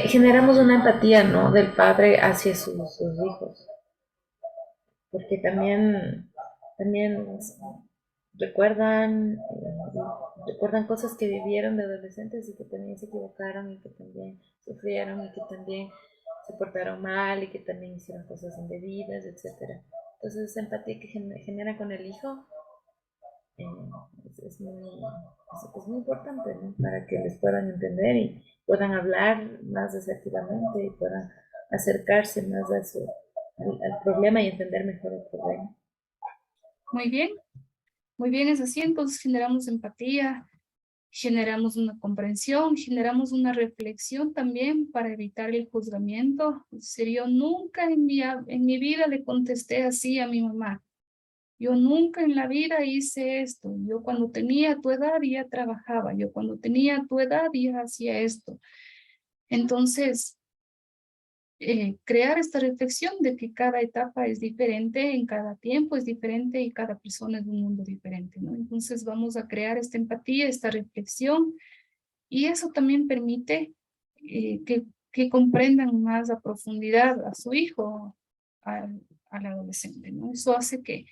F: Generamos una empatía, ¿no? Del padre hacia sus hijos. Porque también recuerdan cosas que vivieron de adolescentes y que también se equivocaron y que también sufrieron y que también se portaron mal y que también hicieron cosas indebidas, etc. Entonces esa empatía que genera con el hijo es muy importante, ¿no? Para que les puedan entender y puedan hablar más asertivamente y puedan acercarse más al problema y entender mejor el problema.
B: Muy bien, es así. Entonces generamos empatía, generamos una comprensión, generamos una reflexión también para evitar el juzgamiento. Yo nunca en mi vida le contesté así a mi mamá. Yo nunca en la vida hice esto. Yo cuando tenía tu edad ya trabajaba. Yo cuando tenía tu edad ya hacía esto. Entonces, crear esta reflexión de que cada etapa es diferente, en cada tiempo es diferente y cada persona es un mundo diferente, ¿no? Entonces vamos a crear esta empatía, esta reflexión y eso también permite que comprendan más a profundidad a su hijo al adolescente, ¿no? Eso hace que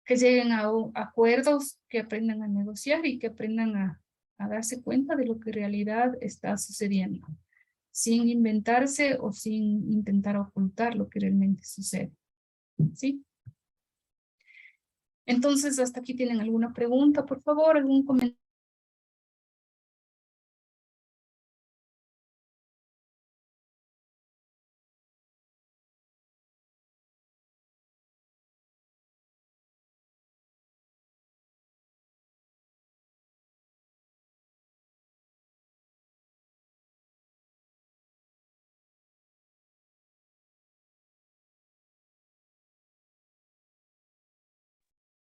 B: lleguen a acuerdos, que aprendan a negociar y que aprendan a darse cuenta de lo que en realidad está sucediendo, sin inventarse o sin intentar ocultar lo que realmente sucede, ¿sí? Entonces, hasta aquí tienen alguna pregunta, por favor, algún comentario.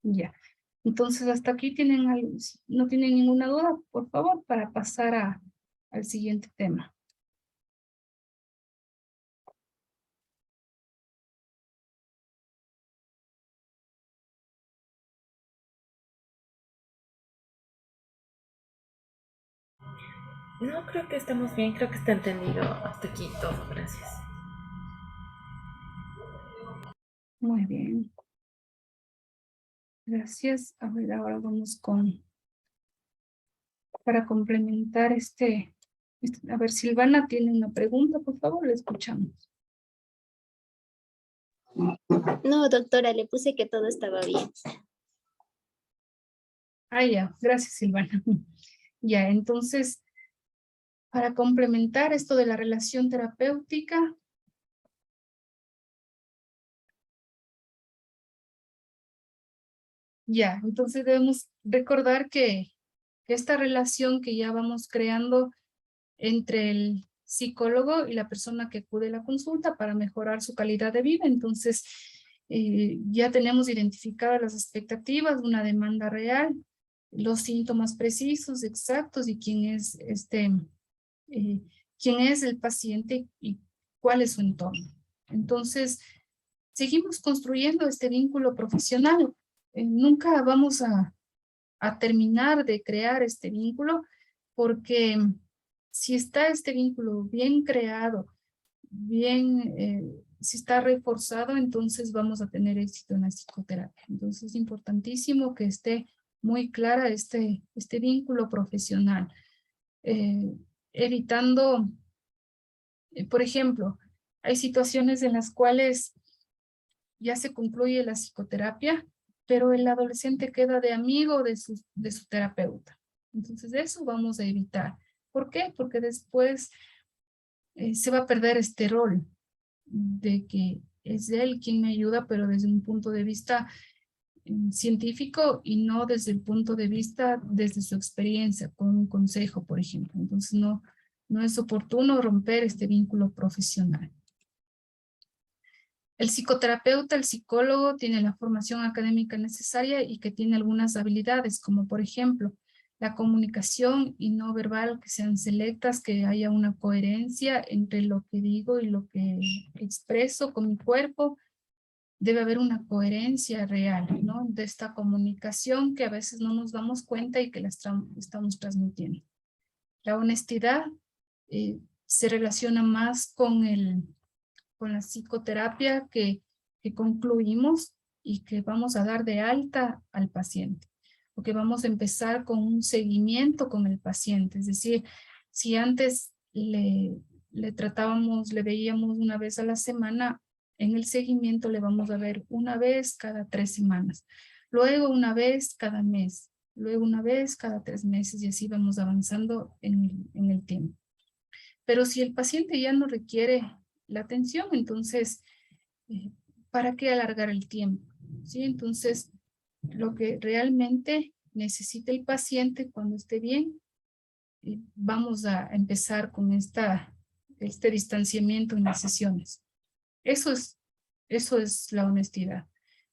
B: Ya, entonces hasta aquí tienen algo, si no tienen ninguna duda, por favor, para pasar al siguiente tema.
F: No, creo que estamos bien, creo que está entendido hasta aquí todo, gracias.
B: Muy bien. Gracias. A ver, ahora vamos para complementar a ver, Silvana tiene una pregunta, por favor, le escuchamos.
I: No, doctora, le puse que todo estaba bien.
B: Ah, ya, gracias, Silvana. Ya, entonces, para complementar esto de la relación terapéutica, ya, entonces debemos recordar que esta relación que ya vamos creando entre el psicólogo y la persona que acude a la consulta para mejorar su calidad de vida, entonces ya tenemos identificadas las expectativas, una demanda real, los síntomas precisos, exactos y quién es el paciente y cuál es su entorno. Entonces, seguimos construyendo este vínculo profesional. Nunca vamos a terminar de crear este vínculo porque si está este vínculo bien creado, si está reforzado, entonces vamos a tener éxito en la psicoterapia. Entonces es importantísimo que esté muy clara este vínculo profesional, evitando, por ejemplo, hay situaciones en las cuales ya se concluye la psicoterapia, pero el adolescente queda de amigo de su terapeuta. Entonces eso vamos a evitar. ¿Por qué? Porque después se va a perder este rol de que es él quien me ayuda, pero desde un punto de vista científico y no desde el punto de vista, desde su experiencia, con un consejo, por ejemplo. Entonces no es oportuno romper este vínculo profesional. El psicoterapeuta, el psicólogo, tiene la formación académica necesaria y que tiene algunas habilidades, como por ejemplo, la comunicación y no verbal, que sean selectas, que haya una coherencia entre lo que digo y lo que expreso con mi cuerpo. Debe haber una coherencia real, ¿no? De esta comunicación que a veces no nos damos cuenta y que la estamos transmitiendo. La honestidad se relaciona más con la psicoterapia que concluimos y que vamos a dar de alta al paciente, o que vamos a empezar con un seguimiento con el paciente. Es decir, si antes le tratábamos, le veíamos una vez a la semana, en el seguimiento le vamos a ver una vez cada 3 semanas, luego una vez cada mes, luego una vez cada 3 meses y así vamos avanzando en el tiempo. Pero si el paciente ya no requiere la atención, entonces, ¿para qué alargar el tiempo? ¿Sí? Entonces, lo que realmente necesita el paciente cuando esté bien, vamos a empezar con este distanciamiento en las sesiones. Eso es la honestidad.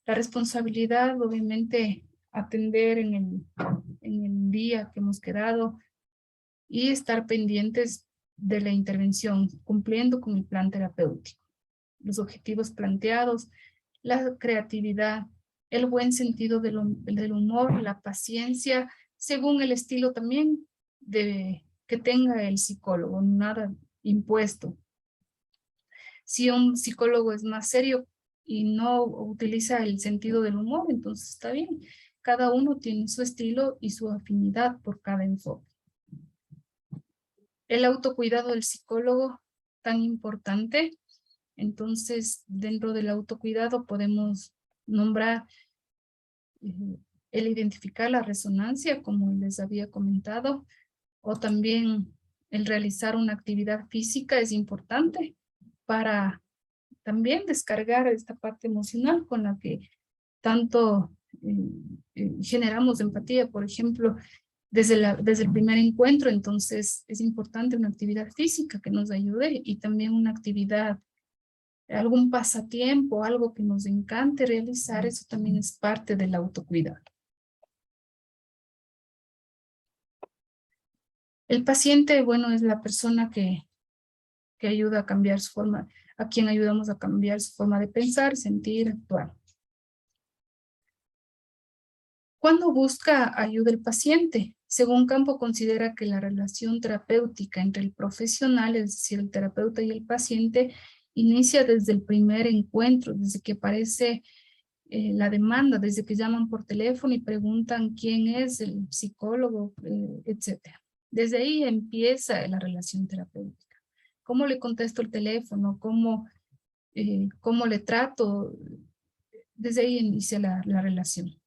B: La responsabilidad, obviamente, atender en el día que hemos quedado y estar pendientes de la intervención, cumpliendo con el plan terapéutico, los objetivos planteados, la creatividad, el buen sentido del humor, la paciencia, según el estilo también que tenga el psicólogo, nada impuesto. Si un psicólogo es más serio, y no utiliza el sentido del humor, entonces está bien. Cada uno tiene su estilo y su afinidad por cada enfoque. El autocuidado del psicólogo, tan importante. Entonces, dentro del autocuidado podemos nombrar el identificar la resonancia, como les había comentado, o también el realizar una actividad física es importante para también descargar esta parte emocional con la que tanto generamos empatía, por ejemplo, desde el primer encuentro. Entonces es importante una actividad física que nos ayude y también una actividad, algún pasatiempo, algo que nos encante realizar, eso también es parte del autocuidado. El paciente, bueno, es la persona que ayuda a cambiar su forma, a quien ayudamos a cambiar su forma de pensar, sentir, actuar. ¿Cuándo busca ayuda el paciente? Según Campo, considera que la relación terapéutica entre el profesional, es decir, el terapeuta y el paciente, inicia desde el primer encuentro, desde que aparece la demanda, desde que llaman por teléfono y preguntan quién es el psicólogo, etc. Desde ahí empieza la relación terapéutica. ¿Cómo le contesto el teléfono? ¿Cómo le trato? Desde ahí inicia la relación.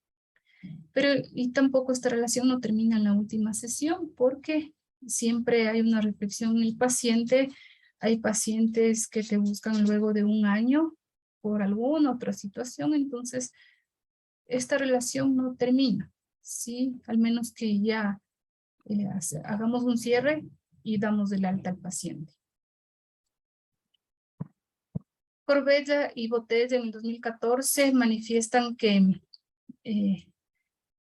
B: Pero y tampoco esta relación no termina en la última sesión, porque siempre hay una reflexión en el paciente. Hay pacientes que te buscan luego de 1 año por alguna otra situación, entonces esta relación no termina, ¿sí? Al menos que ya hagamos un cierre y damos el alta al paciente. Corbella y Botella en el 2014 manifiestan que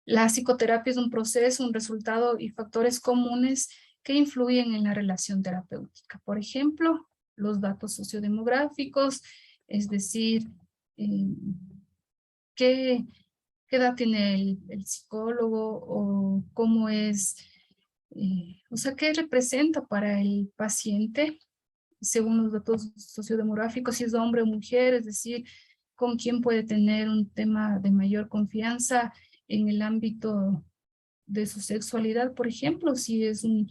B: la psicoterapia es un proceso, un resultado y factores comunes que influyen en la relación terapéutica. Por ejemplo, los datos sociodemográficos, es decir, qué edad tiene el psicólogo o cómo es, o sea, qué representa para el paciente según los datos sociodemográficos, si es hombre o mujer, es decir, con quién puede tener un tema de mayor confianza en el ámbito de su sexualidad, por ejemplo, si es un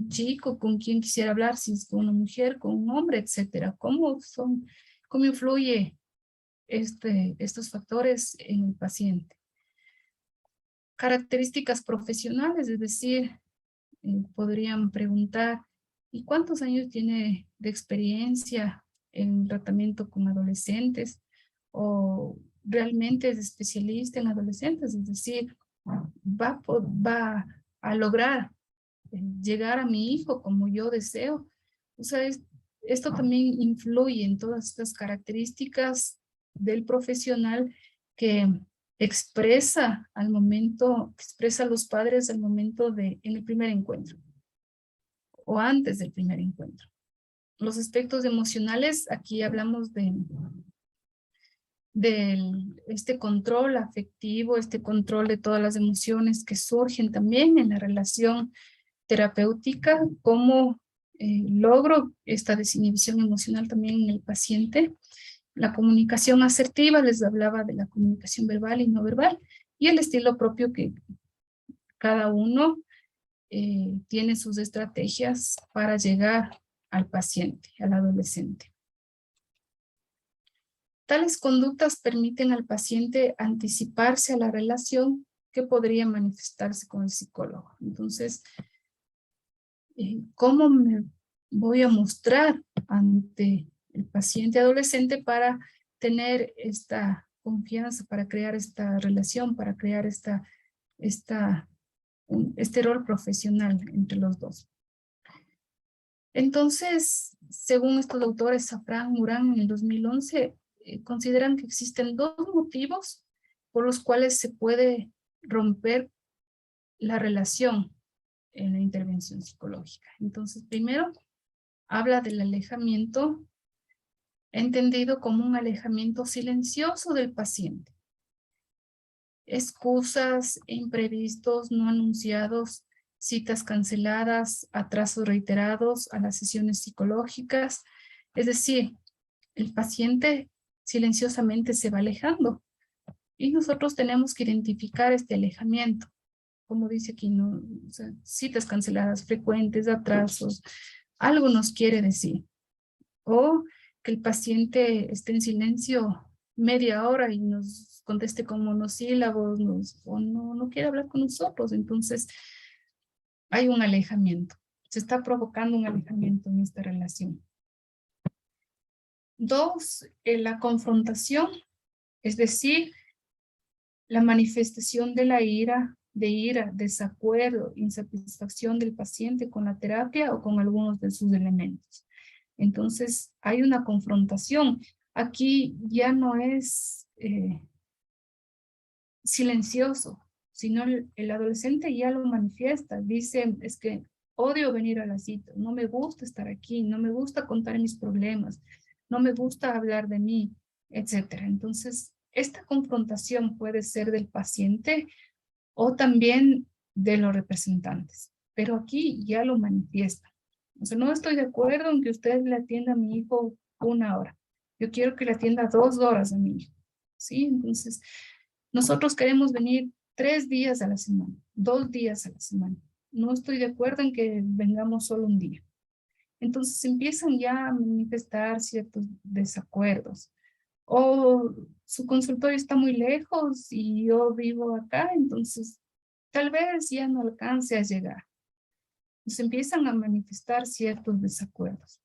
B: chico con quien quisiera hablar, si es con una mujer, con un hombre, etcétera. ¿Cómo influye estos factores en el paciente? Características profesionales, es decir, podrían preguntar, ¿y cuántos años tiene de experiencia en tratamiento con adolescentes? ¿O realmente es especialista en adolescentes? Es decir, va a lograr llegar a mi hijo como yo deseo. O sea, esto también influye en todas estas características del profesional que expresa a los padres al momento en el primer encuentro o antes del primer encuentro. Los aspectos emocionales, aquí hablamos de este control afectivo, este control de todas las emociones que surgen también en la relación terapéutica, cómo logro esta desinhibición emocional también en el paciente. La comunicación asertiva, les hablaba de la comunicación verbal y no verbal, y el estilo propio que cada uno tiene sus estrategias para llegar al paciente, al adolescente. Tales conductas permiten al paciente anticiparse a la relación que podría manifestarse con el psicólogo. Entonces, ¿cómo me voy a mostrar ante el paciente adolescente para tener esta confianza, para crear esta relación, para crear este rol profesional entre los dos? Entonces, según estos autores, Safran, Moran, en el 2011, consideran que existen 2 motivos por los cuales se puede romper la relación en la intervención psicológica. Entonces, primero, habla del alejamiento, entendido como un alejamiento silencioso del paciente. Excusas, imprevistos, no anunciados, citas canceladas, atrasos reiterados a las sesiones psicológicas. Es decir, el paciente silenciosamente se va alejando. Y nosotros tenemos que identificar este alejamiento. Como dice aquí, ¿no? O sea, citas canceladas frecuentes, atrasos, algo nos quiere decir. O que el paciente esté en silencio media hora y nos conteste con monosílabos, o no quiere hablar con nosotros. Entonces, hay un alejamiento. Se está provocando un alejamiento en esta relación. 2, la confrontación, es decir, la manifestación de la ira, desacuerdo, insatisfacción del paciente con la terapia o con algunos de sus elementos. Entonces, hay una confrontación. Aquí ya no es silencioso, sino el adolescente ya lo manifiesta. Dice, es que odio venir a la cita, no me gusta estar aquí, no me gusta contar mis problemas, no me gusta hablar de mí, etcétera. Entonces, esta confrontación puede ser del paciente o también de los representantes, pero aquí ya lo manifiesta. O sea, no estoy de acuerdo en que usted le atienda a mi hijo 1 hora. Yo quiero que le atienda 2 horas a mi hijo. ¿Sí? Entonces, nosotros queremos venir 3 días a la semana, 2 días a la semana. No estoy de acuerdo en que vengamos solo un día. Entonces empiezan ya a manifestar ciertos desacuerdos. O su consultorio está muy lejos y yo vivo acá, entonces tal vez ya no alcance a llegar. Entonces empiezan a manifestar ciertos desacuerdos.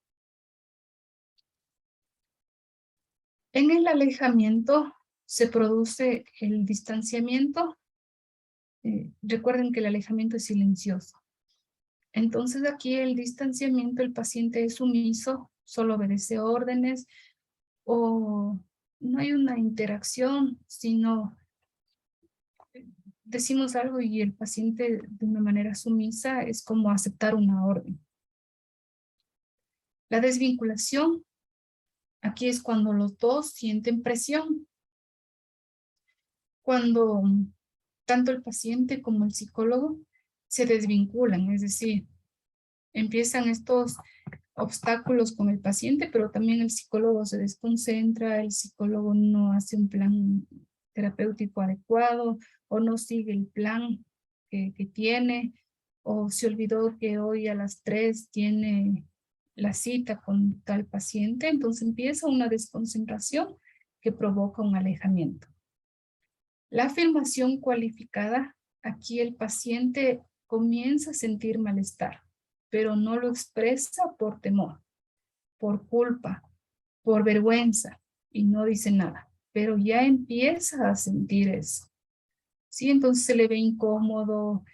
B: En el alejamiento se produce el distanciamiento. Recuerden que el alejamiento es silencioso. Entonces aquí el distanciamiento, el paciente es sumiso, solo obedece órdenes o no hay una interacción, sino decimos algo y el paciente de una manera sumisa es como aceptar una orden. La desvinculación, aquí es cuando los dos sienten presión. Cuando tanto el paciente como el psicólogo se desvinculan, es decir, empiezan estos obstáculos con el paciente, pero también el psicólogo se desconcentra, el psicólogo no hace un plan terapéutico adecuado o no sigue el plan que tiene, o se olvidó que hoy a las 3 tiene la cita con tal paciente, entonces empieza una desconcentración que provoca un alejamiento. La afirmación cualificada, aquí el paciente comienza a sentir malestar, pero no lo expresa por temor, por culpa, por vergüenza, y no dice nada, pero ya empieza a sentir eso. Sí, entonces se le ve incómodo,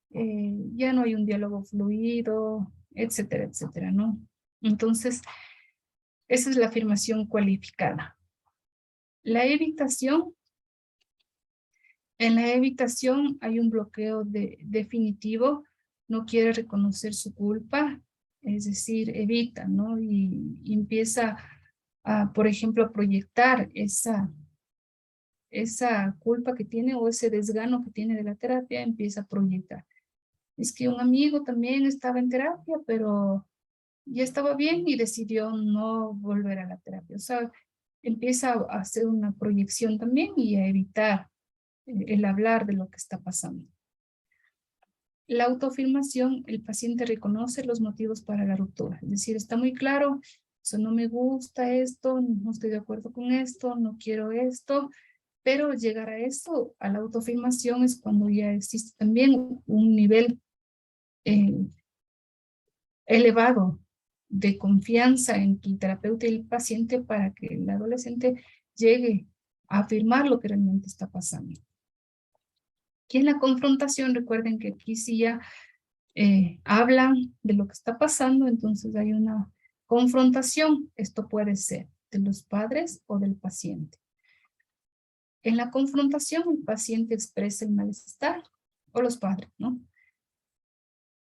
B: ya no hay un diálogo fluido, etcétera, etcétera, ¿no? Entonces, esa es la afirmación cualificada. La evitación. En la evitación hay un bloqueo definitivo, no quiere reconocer su culpa, es decir, evita, ¿no? Y empieza a, por ejemplo, a proyectar esa culpa que tiene o ese desgano que tiene de la terapia, empieza a proyectar. Es que un amigo también estaba en terapia, pero ya estaba bien y decidió no volver a la terapia. O sea, empieza a hacer una proyección también y a evitar el hablar de lo que está pasando. La autoafirmación, el paciente reconoce los motivos para la ruptura. Es decir, está muy claro, o sea, no me gusta esto, no estoy de acuerdo con esto, no quiero esto, pero llegar a eso, a la autoafirmación, es cuando ya existe también un nivel elevado de confianza entre el terapeuta y el paciente para que el adolescente llegue a afirmar lo que realmente está pasando. Y en la confrontación, recuerden que aquí sí ya hablan de lo que está pasando, entonces hay una confrontación. Esto puede ser de los padres o del paciente. En la confrontación, el paciente expresa el malestar o los padres, ¿no?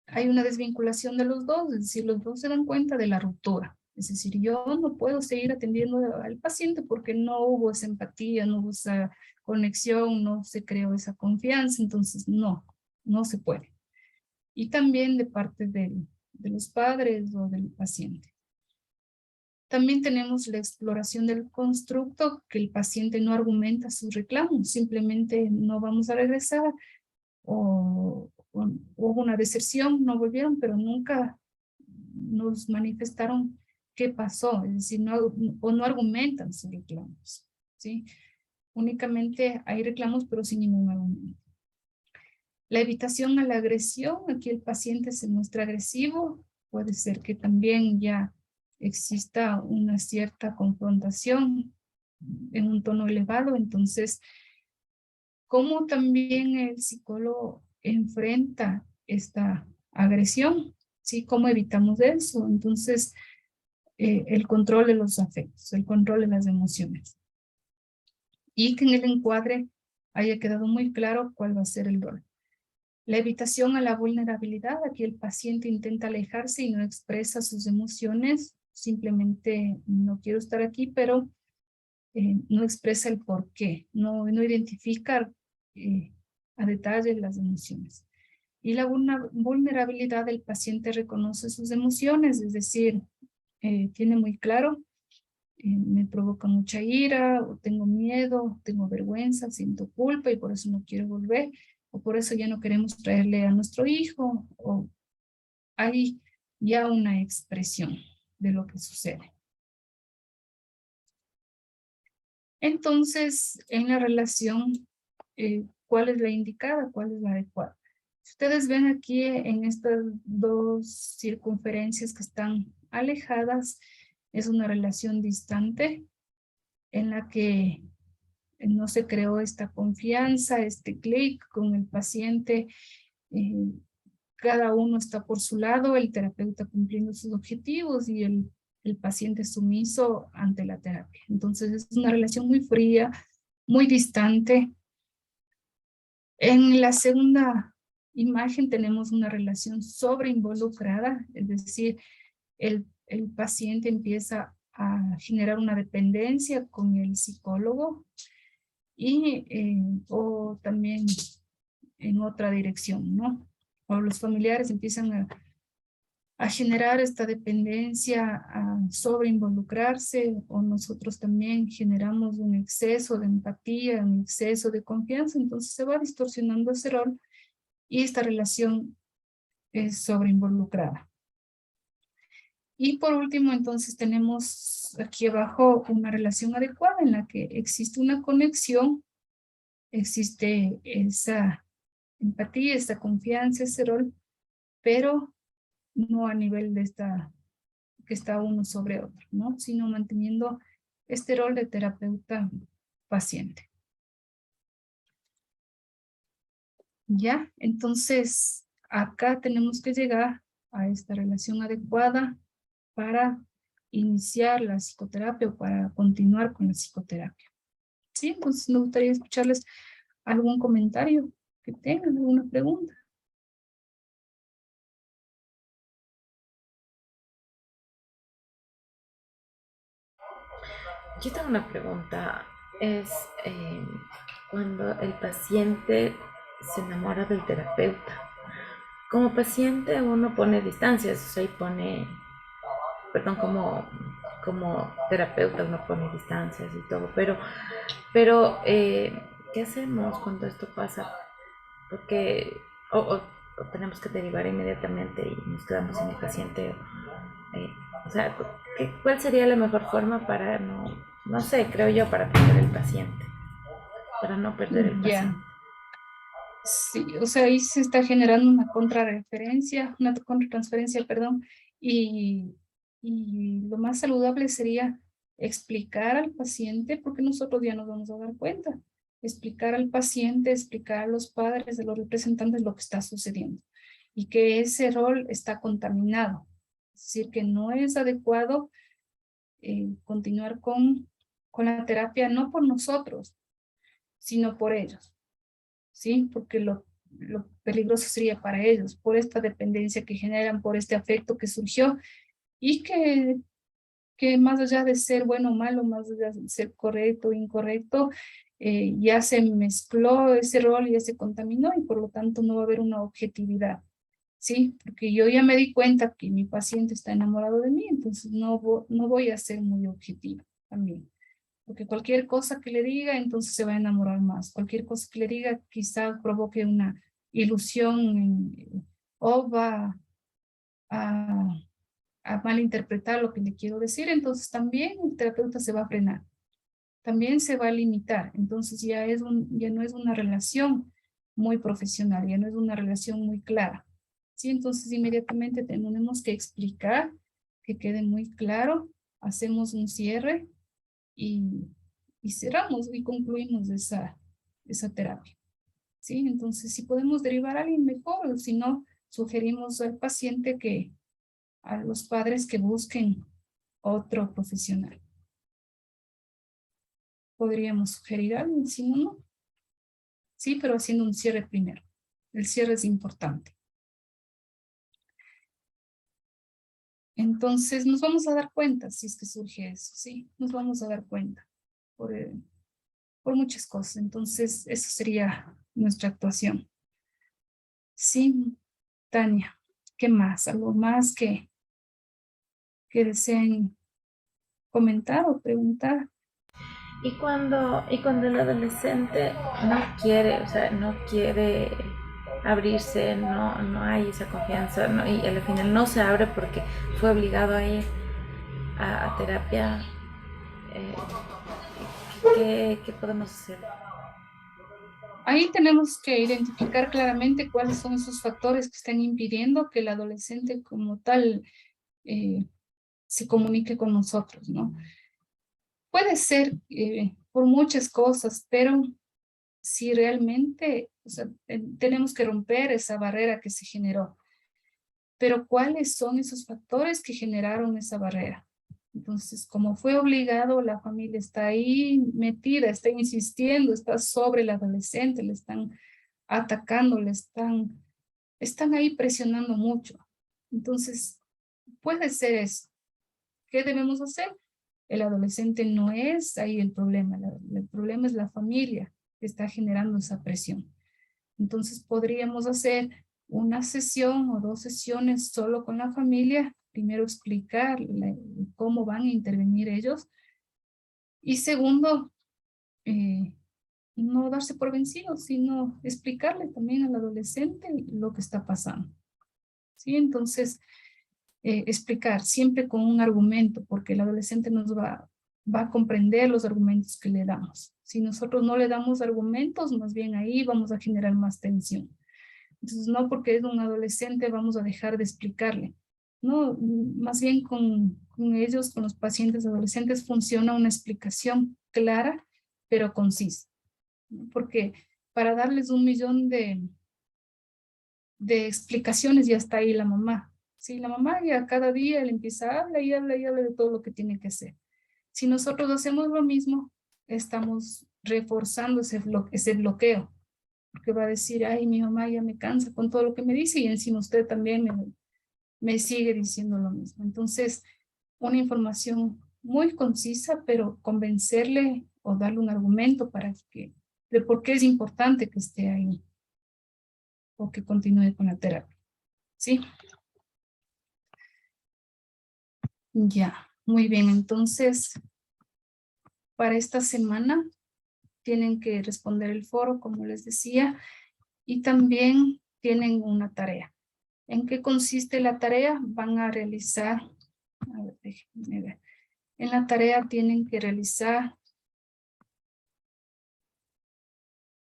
B: Hay una desvinculación de los dos, es decir, los dos se dan cuenta de la ruptura. Es decir, yo no puedo seguir atendiendo al paciente porque no hubo esa empatía, no hubo esa conexión, no se creó esa confianza, entonces no se puede. Y también de parte de los padres o del paciente. También tenemos la exploración del constructo, que el paciente no argumenta sus reclamos, simplemente no vamos a regresar, o hubo una deserción, no volvieron, pero nunca nos manifestaron qué pasó, es decir, o no argumentan sus reclamos, ¿sí? Únicamente hay reclamos, pero sin ningún argumento. La evitación a la agresión, aquí el paciente se muestra agresivo, puede ser que también ya exista una cierta confrontación en un tono elevado, entonces, ¿cómo también el psicólogo enfrenta esta agresión? ¿Sí? ¿Cómo evitamos eso? Entonces, el control de los afectos, el control de las emociones. Y que en el encuadre haya quedado muy claro cuál va a ser el rol. La evitación a la vulnerabilidad, aquí el paciente intenta alejarse y no expresa sus emociones, simplemente no quiero estar aquí, pero no expresa el por qué, no identifica a detalle las emociones. Y la vulnerabilidad, el paciente reconoce sus emociones, es decir, tiene muy claro, me provoca mucha ira, o tengo miedo, tengo vergüenza, siento culpa y por eso no quiero volver, o por eso ya no queremos traerle a nuestro hijo, o hay ya una expresión de lo que sucede. Entonces, en la relación, ¿cuál es la indicada? ¿Cuál es la adecuada? Si ustedes ven aquí en estas dos circunferencias que están alejadas, es una relación distante en la que no se creó esta confianza, este clic con el paciente. Cada uno está por su lado, el terapeuta cumpliendo sus objetivos y el paciente sumiso ante la terapia. Entonces es una relación muy fría, muy distante. En la segunda imagen tenemos una relación sobreinvolucrada, es decir, el paciente empieza a generar una dependencia con el psicólogo y o también en otra dirección, ¿no? O los familiares empiezan a generar esta dependencia, a sobreinvolucrarse, o nosotros también generamos un exceso de empatía, un exceso de confianza, entonces se va distorsionando ese rol y esta relación es sobreinvolucrada. Y por último, entonces tenemos aquí abajo una relación adecuada en la que existe una conexión, existe esa empatía, esa confianza, ese rol, pero no a nivel de que está uno sobre otro, ¿no? Sino manteniendo este rol de terapeuta-paciente. Ya, entonces acá tenemos que llegar a esta relación adecuada para iniciar la psicoterapia o para continuar con la psicoterapia. Sí, entonces me gustaría escucharles algún comentario que tengan, alguna pregunta.
F: Yo tengo una pregunta. Es cuando el paciente se enamora del terapeuta. Como paciente uno pone distancias, o sea, y pone, perdón, como terapeuta uno pone distancias y todo, pero ¿qué hacemos cuando esto pasa? Porque o tenemos que derivar inmediatamente y nos quedamos en el paciente. O sea, ¿cuál sería la mejor forma para no sé, creo yo, para perder el paciente? Para no perder el paciente.
B: Sí, o sea, ahí se está generando una una contratransferencia, perdón, y lo más saludable sería explicar al paciente, porque nosotros ya nos vamos a dar cuenta, explicar al paciente, explicar a los padres de los representantes lo que está sucediendo y que ese rol está contaminado, es decir, que no es adecuado continuar con la terapia, no por nosotros, sino por ellos. ¿Sí? Porque lo peligroso sería para ellos, por esta dependencia que generan, por este afecto que surgió y que más allá de ser bueno o malo, más allá de ser correcto o incorrecto, ya se mezcló ese rol y ya se contaminó y por lo tanto no va a haber una objetividad. ¿sí? Porque yo ya me di cuenta que mi paciente está enamorado de mí, entonces no voy a ser muy objetiva también. Porque cualquier cosa que le diga, entonces se va a enamorar más. Cualquier cosa que le diga quizá provoque una ilusión o va a malinterpretar lo que le quiero decir, entonces también el terapeuta se va a frenar, también se va a limitar, entonces ya no es una relación muy profesional, ya no es una relación muy clara, ¿sí? Entonces inmediatamente tenemos que explicar, que quede muy claro, hacemos un cierre y cerramos y concluimos esa terapia, ¿sí? Entonces si podemos derivar a alguien mejor, si no, sugerimos al paciente a los padres que busquen otro profesional. Podríamos sugerir a alguien, si no, no. Sí, pero haciendo un cierre primero. El cierre es importante. Entonces nos vamos a dar cuenta si es que surge eso, sí, nos vamos a dar cuenta por muchas cosas. Entonces eso sería nuestra actuación. Sí, Tania, ¿qué más? ¿Algo más que deseen comentar o preguntar?
F: Y cuando el adolescente no quiere, o sea, no quiere abrirse, no hay esa confianza, y al final no se abre porque fue obligado a ir a terapia, ¿qué podemos hacer?
B: Ahí tenemos que identificar claramente cuáles son esos factores que están impidiendo que el adolescente como tal se comunique con nosotros, ¿no? Puede ser por muchas cosas, pero si realmente, o sea, tenemos que romper esa barrera que se generó. Pero ¿cuáles son esos factores que generaron esa barrera? Entonces, como fue obligado, la familia está ahí metida, está insistiendo, está sobre el adolescente, le están atacando, están ahí presionando mucho. Entonces, puede ser eso. ¿Qué debemos hacer? El adolescente no es ahí el problema es la familia que está generando esa presión. Entonces podríamos hacer una sesión o 2 sesiones solo con la familia, primero explicar cómo van a intervenir ellos y segundo, no darse por vencidos, sino explicarle también al adolescente lo que está pasando. ¿Sí? Entonces, explicar siempre con un argumento, porque el adolescente nos va a comprender los argumentos que le damos. Si nosotros no le damos argumentos, más bien ahí vamos a generar más tensión. Entonces, no porque es un adolescente vamos a dejar de explicarle. No, más bien con ellos, con los pacientes adolescentes, funciona una explicación clara, pero concisa. Porque para darles 1.000.000 de explicaciones ya está ahí la mamá. Sí, la mamá ya cada día le empieza a hablar y habla y habla de todo lo que tiene que hacer. Si nosotros hacemos lo mismo, estamos reforzando ese bloqueo. Porque va a decir, ay, mi mamá ya me cansa con todo lo que me dice y encima usted también me sigue diciendo lo mismo. Entonces, una información muy concisa, pero convencerle o darle un argumento de por qué es importante que esté ahí o que continúe con la terapia. ¿Sí? Ya, muy bien. Entonces, para esta semana tienen que responder el foro, como les decía, y también tienen una tarea. ¿En qué consiste la tarea? Van a realizar, a ver, déjenme ver. En la tarea tienen que realizar,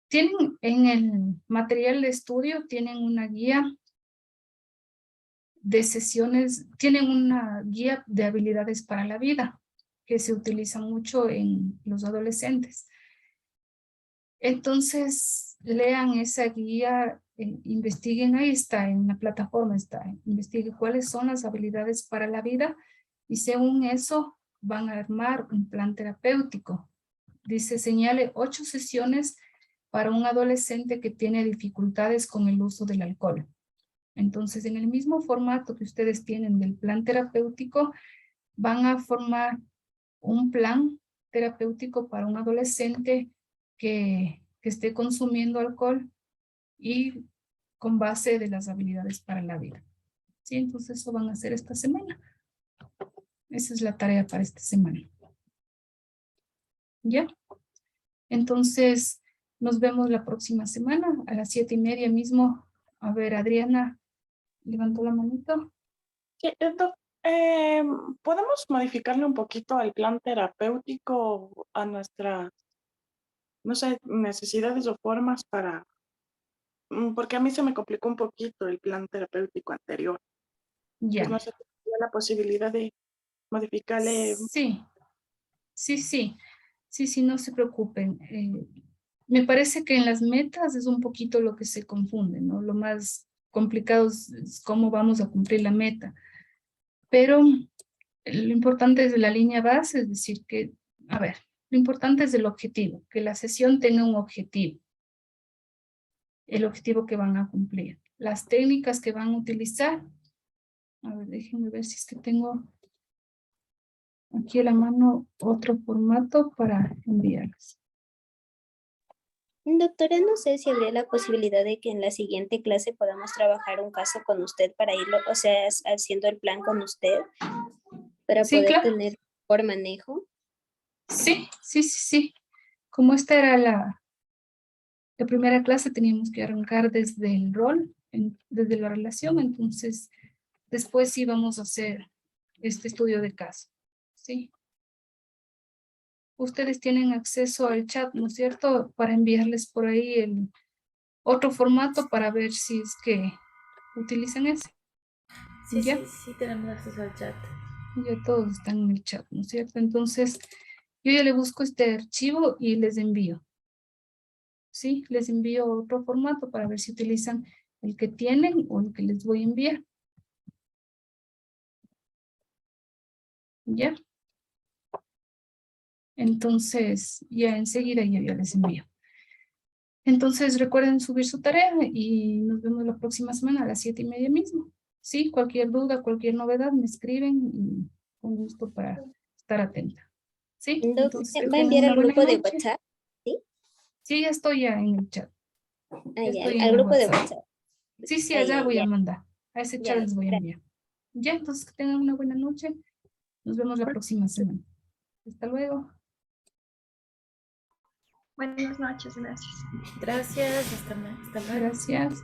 B: tienen en el material de estudio, tienen una guía de sesiones, tienen una guía de habilidades para la vida que se utiliza mucho en los adolescentes. Entonces, lean esa guía, investiguen, ahí está, en la plataforma está, investiguen cuáles son las habilidades para la vida y según eso van a armar un plan terapéutico. Dice, señale 8 sesiones para un adolescente que tiene dificultades con el uso del alcohol. Entonces, en el mismo formato que ustedes tienen del plan terapéutico, van a formar un plan terapéutico para un adolescente que esté consumiendo alcohol y con base de las habilidades para la vida. Sí, entonces eso van a hacer esta semana. Esa es la tarea para esta semana. ¿Ya? Entonces, nos vemos la próxima semana a las 7:30 mismo. A ver, Adriana, levantó la manito.
E: Sí, ¿podemos modificarle un poquito al plan terapéutico a nuestras, no sé, necesidades o formas para, porque a mí se me complicó un poquito el plan terapéutico anterior.
B: Ya.
E: Pues no sé si hay la posibilidad de modificarle.
B: Sí, no se preocupen. Me parece que en las metas es un poquito lo que se confunde, ¿no? Lo más complicado es cómo vamos a cumplir la meta. Pero lo importante es de la línea base, es decir, que, a ver, lo importante es el objetivo, que la sesión tenga un objetivo, el objetivo que van a cumplir. Las técnicas que van a utilizar, a ver, déjenme ver si es que tengo aquí a la mano otro formato para enviarles.
I: Doctora, no sé si habría la posibilidad de que en la siguiente clase podamos trabajar un caso con usted para irlo, o sea, haciendo el plan con usted, para
B: Sí,
I: poder
B: claro.
I: tener por manejo.
B: Sí. Como esta era la primera clase, teníamos que arrancar desde el rol, desde la relación, entonces después sí vamos a hacer este estudio de caso. Sí. Ustedes tienen acceso al chat, ¿no es cierto? Para enviarles por ahí el otro formato para ver si es que utilizan ese.
F: Sí,
B: ¿Ya?
F: sí, tenemos acceso al chat.
B: Ya todos están en el chat, ¿no es cierto? Entonces, yo ya le busco este archivo y les envío. Sí, les envío otro formato para ver si utilizan el que tienen o el que les voy a enviar. ¿Ya? Entonces, ya enseguida ya les envío. Entonces, recuerden subir su tarea y nos vemos la próxima semana a las 7:30 mismo. Sí, cualquier duda, cualquier novedad, me escriben y con gusto para estar atenta. Sí, entonces que
I: ¿Va a
B: tengan
I: enviar
B: una
I: al
B: buena
I: grupo de
B: noche.
I: WhatsApp? ¿Sí?
B: Sí, ya estoy ya en el chat.
I: Ah,
B: Ya
I: ya,
B: estoy en
I: al
B: el
I: grupo de
B: WhatsApp.
I: WhatsApp.
B: Sí,
I: Ah,
B: allá
I: ya,
B: voy a
I: ya,
B: mandar. A ese chat
I: ya,
B: les voy a enviar. Ya, entonces que tengan una buena noche. Nos vemos la próxima semana. Hasta luego.
C: Buenas noches, gracias.
F: Gracias, hasta luego.
B: Gracias.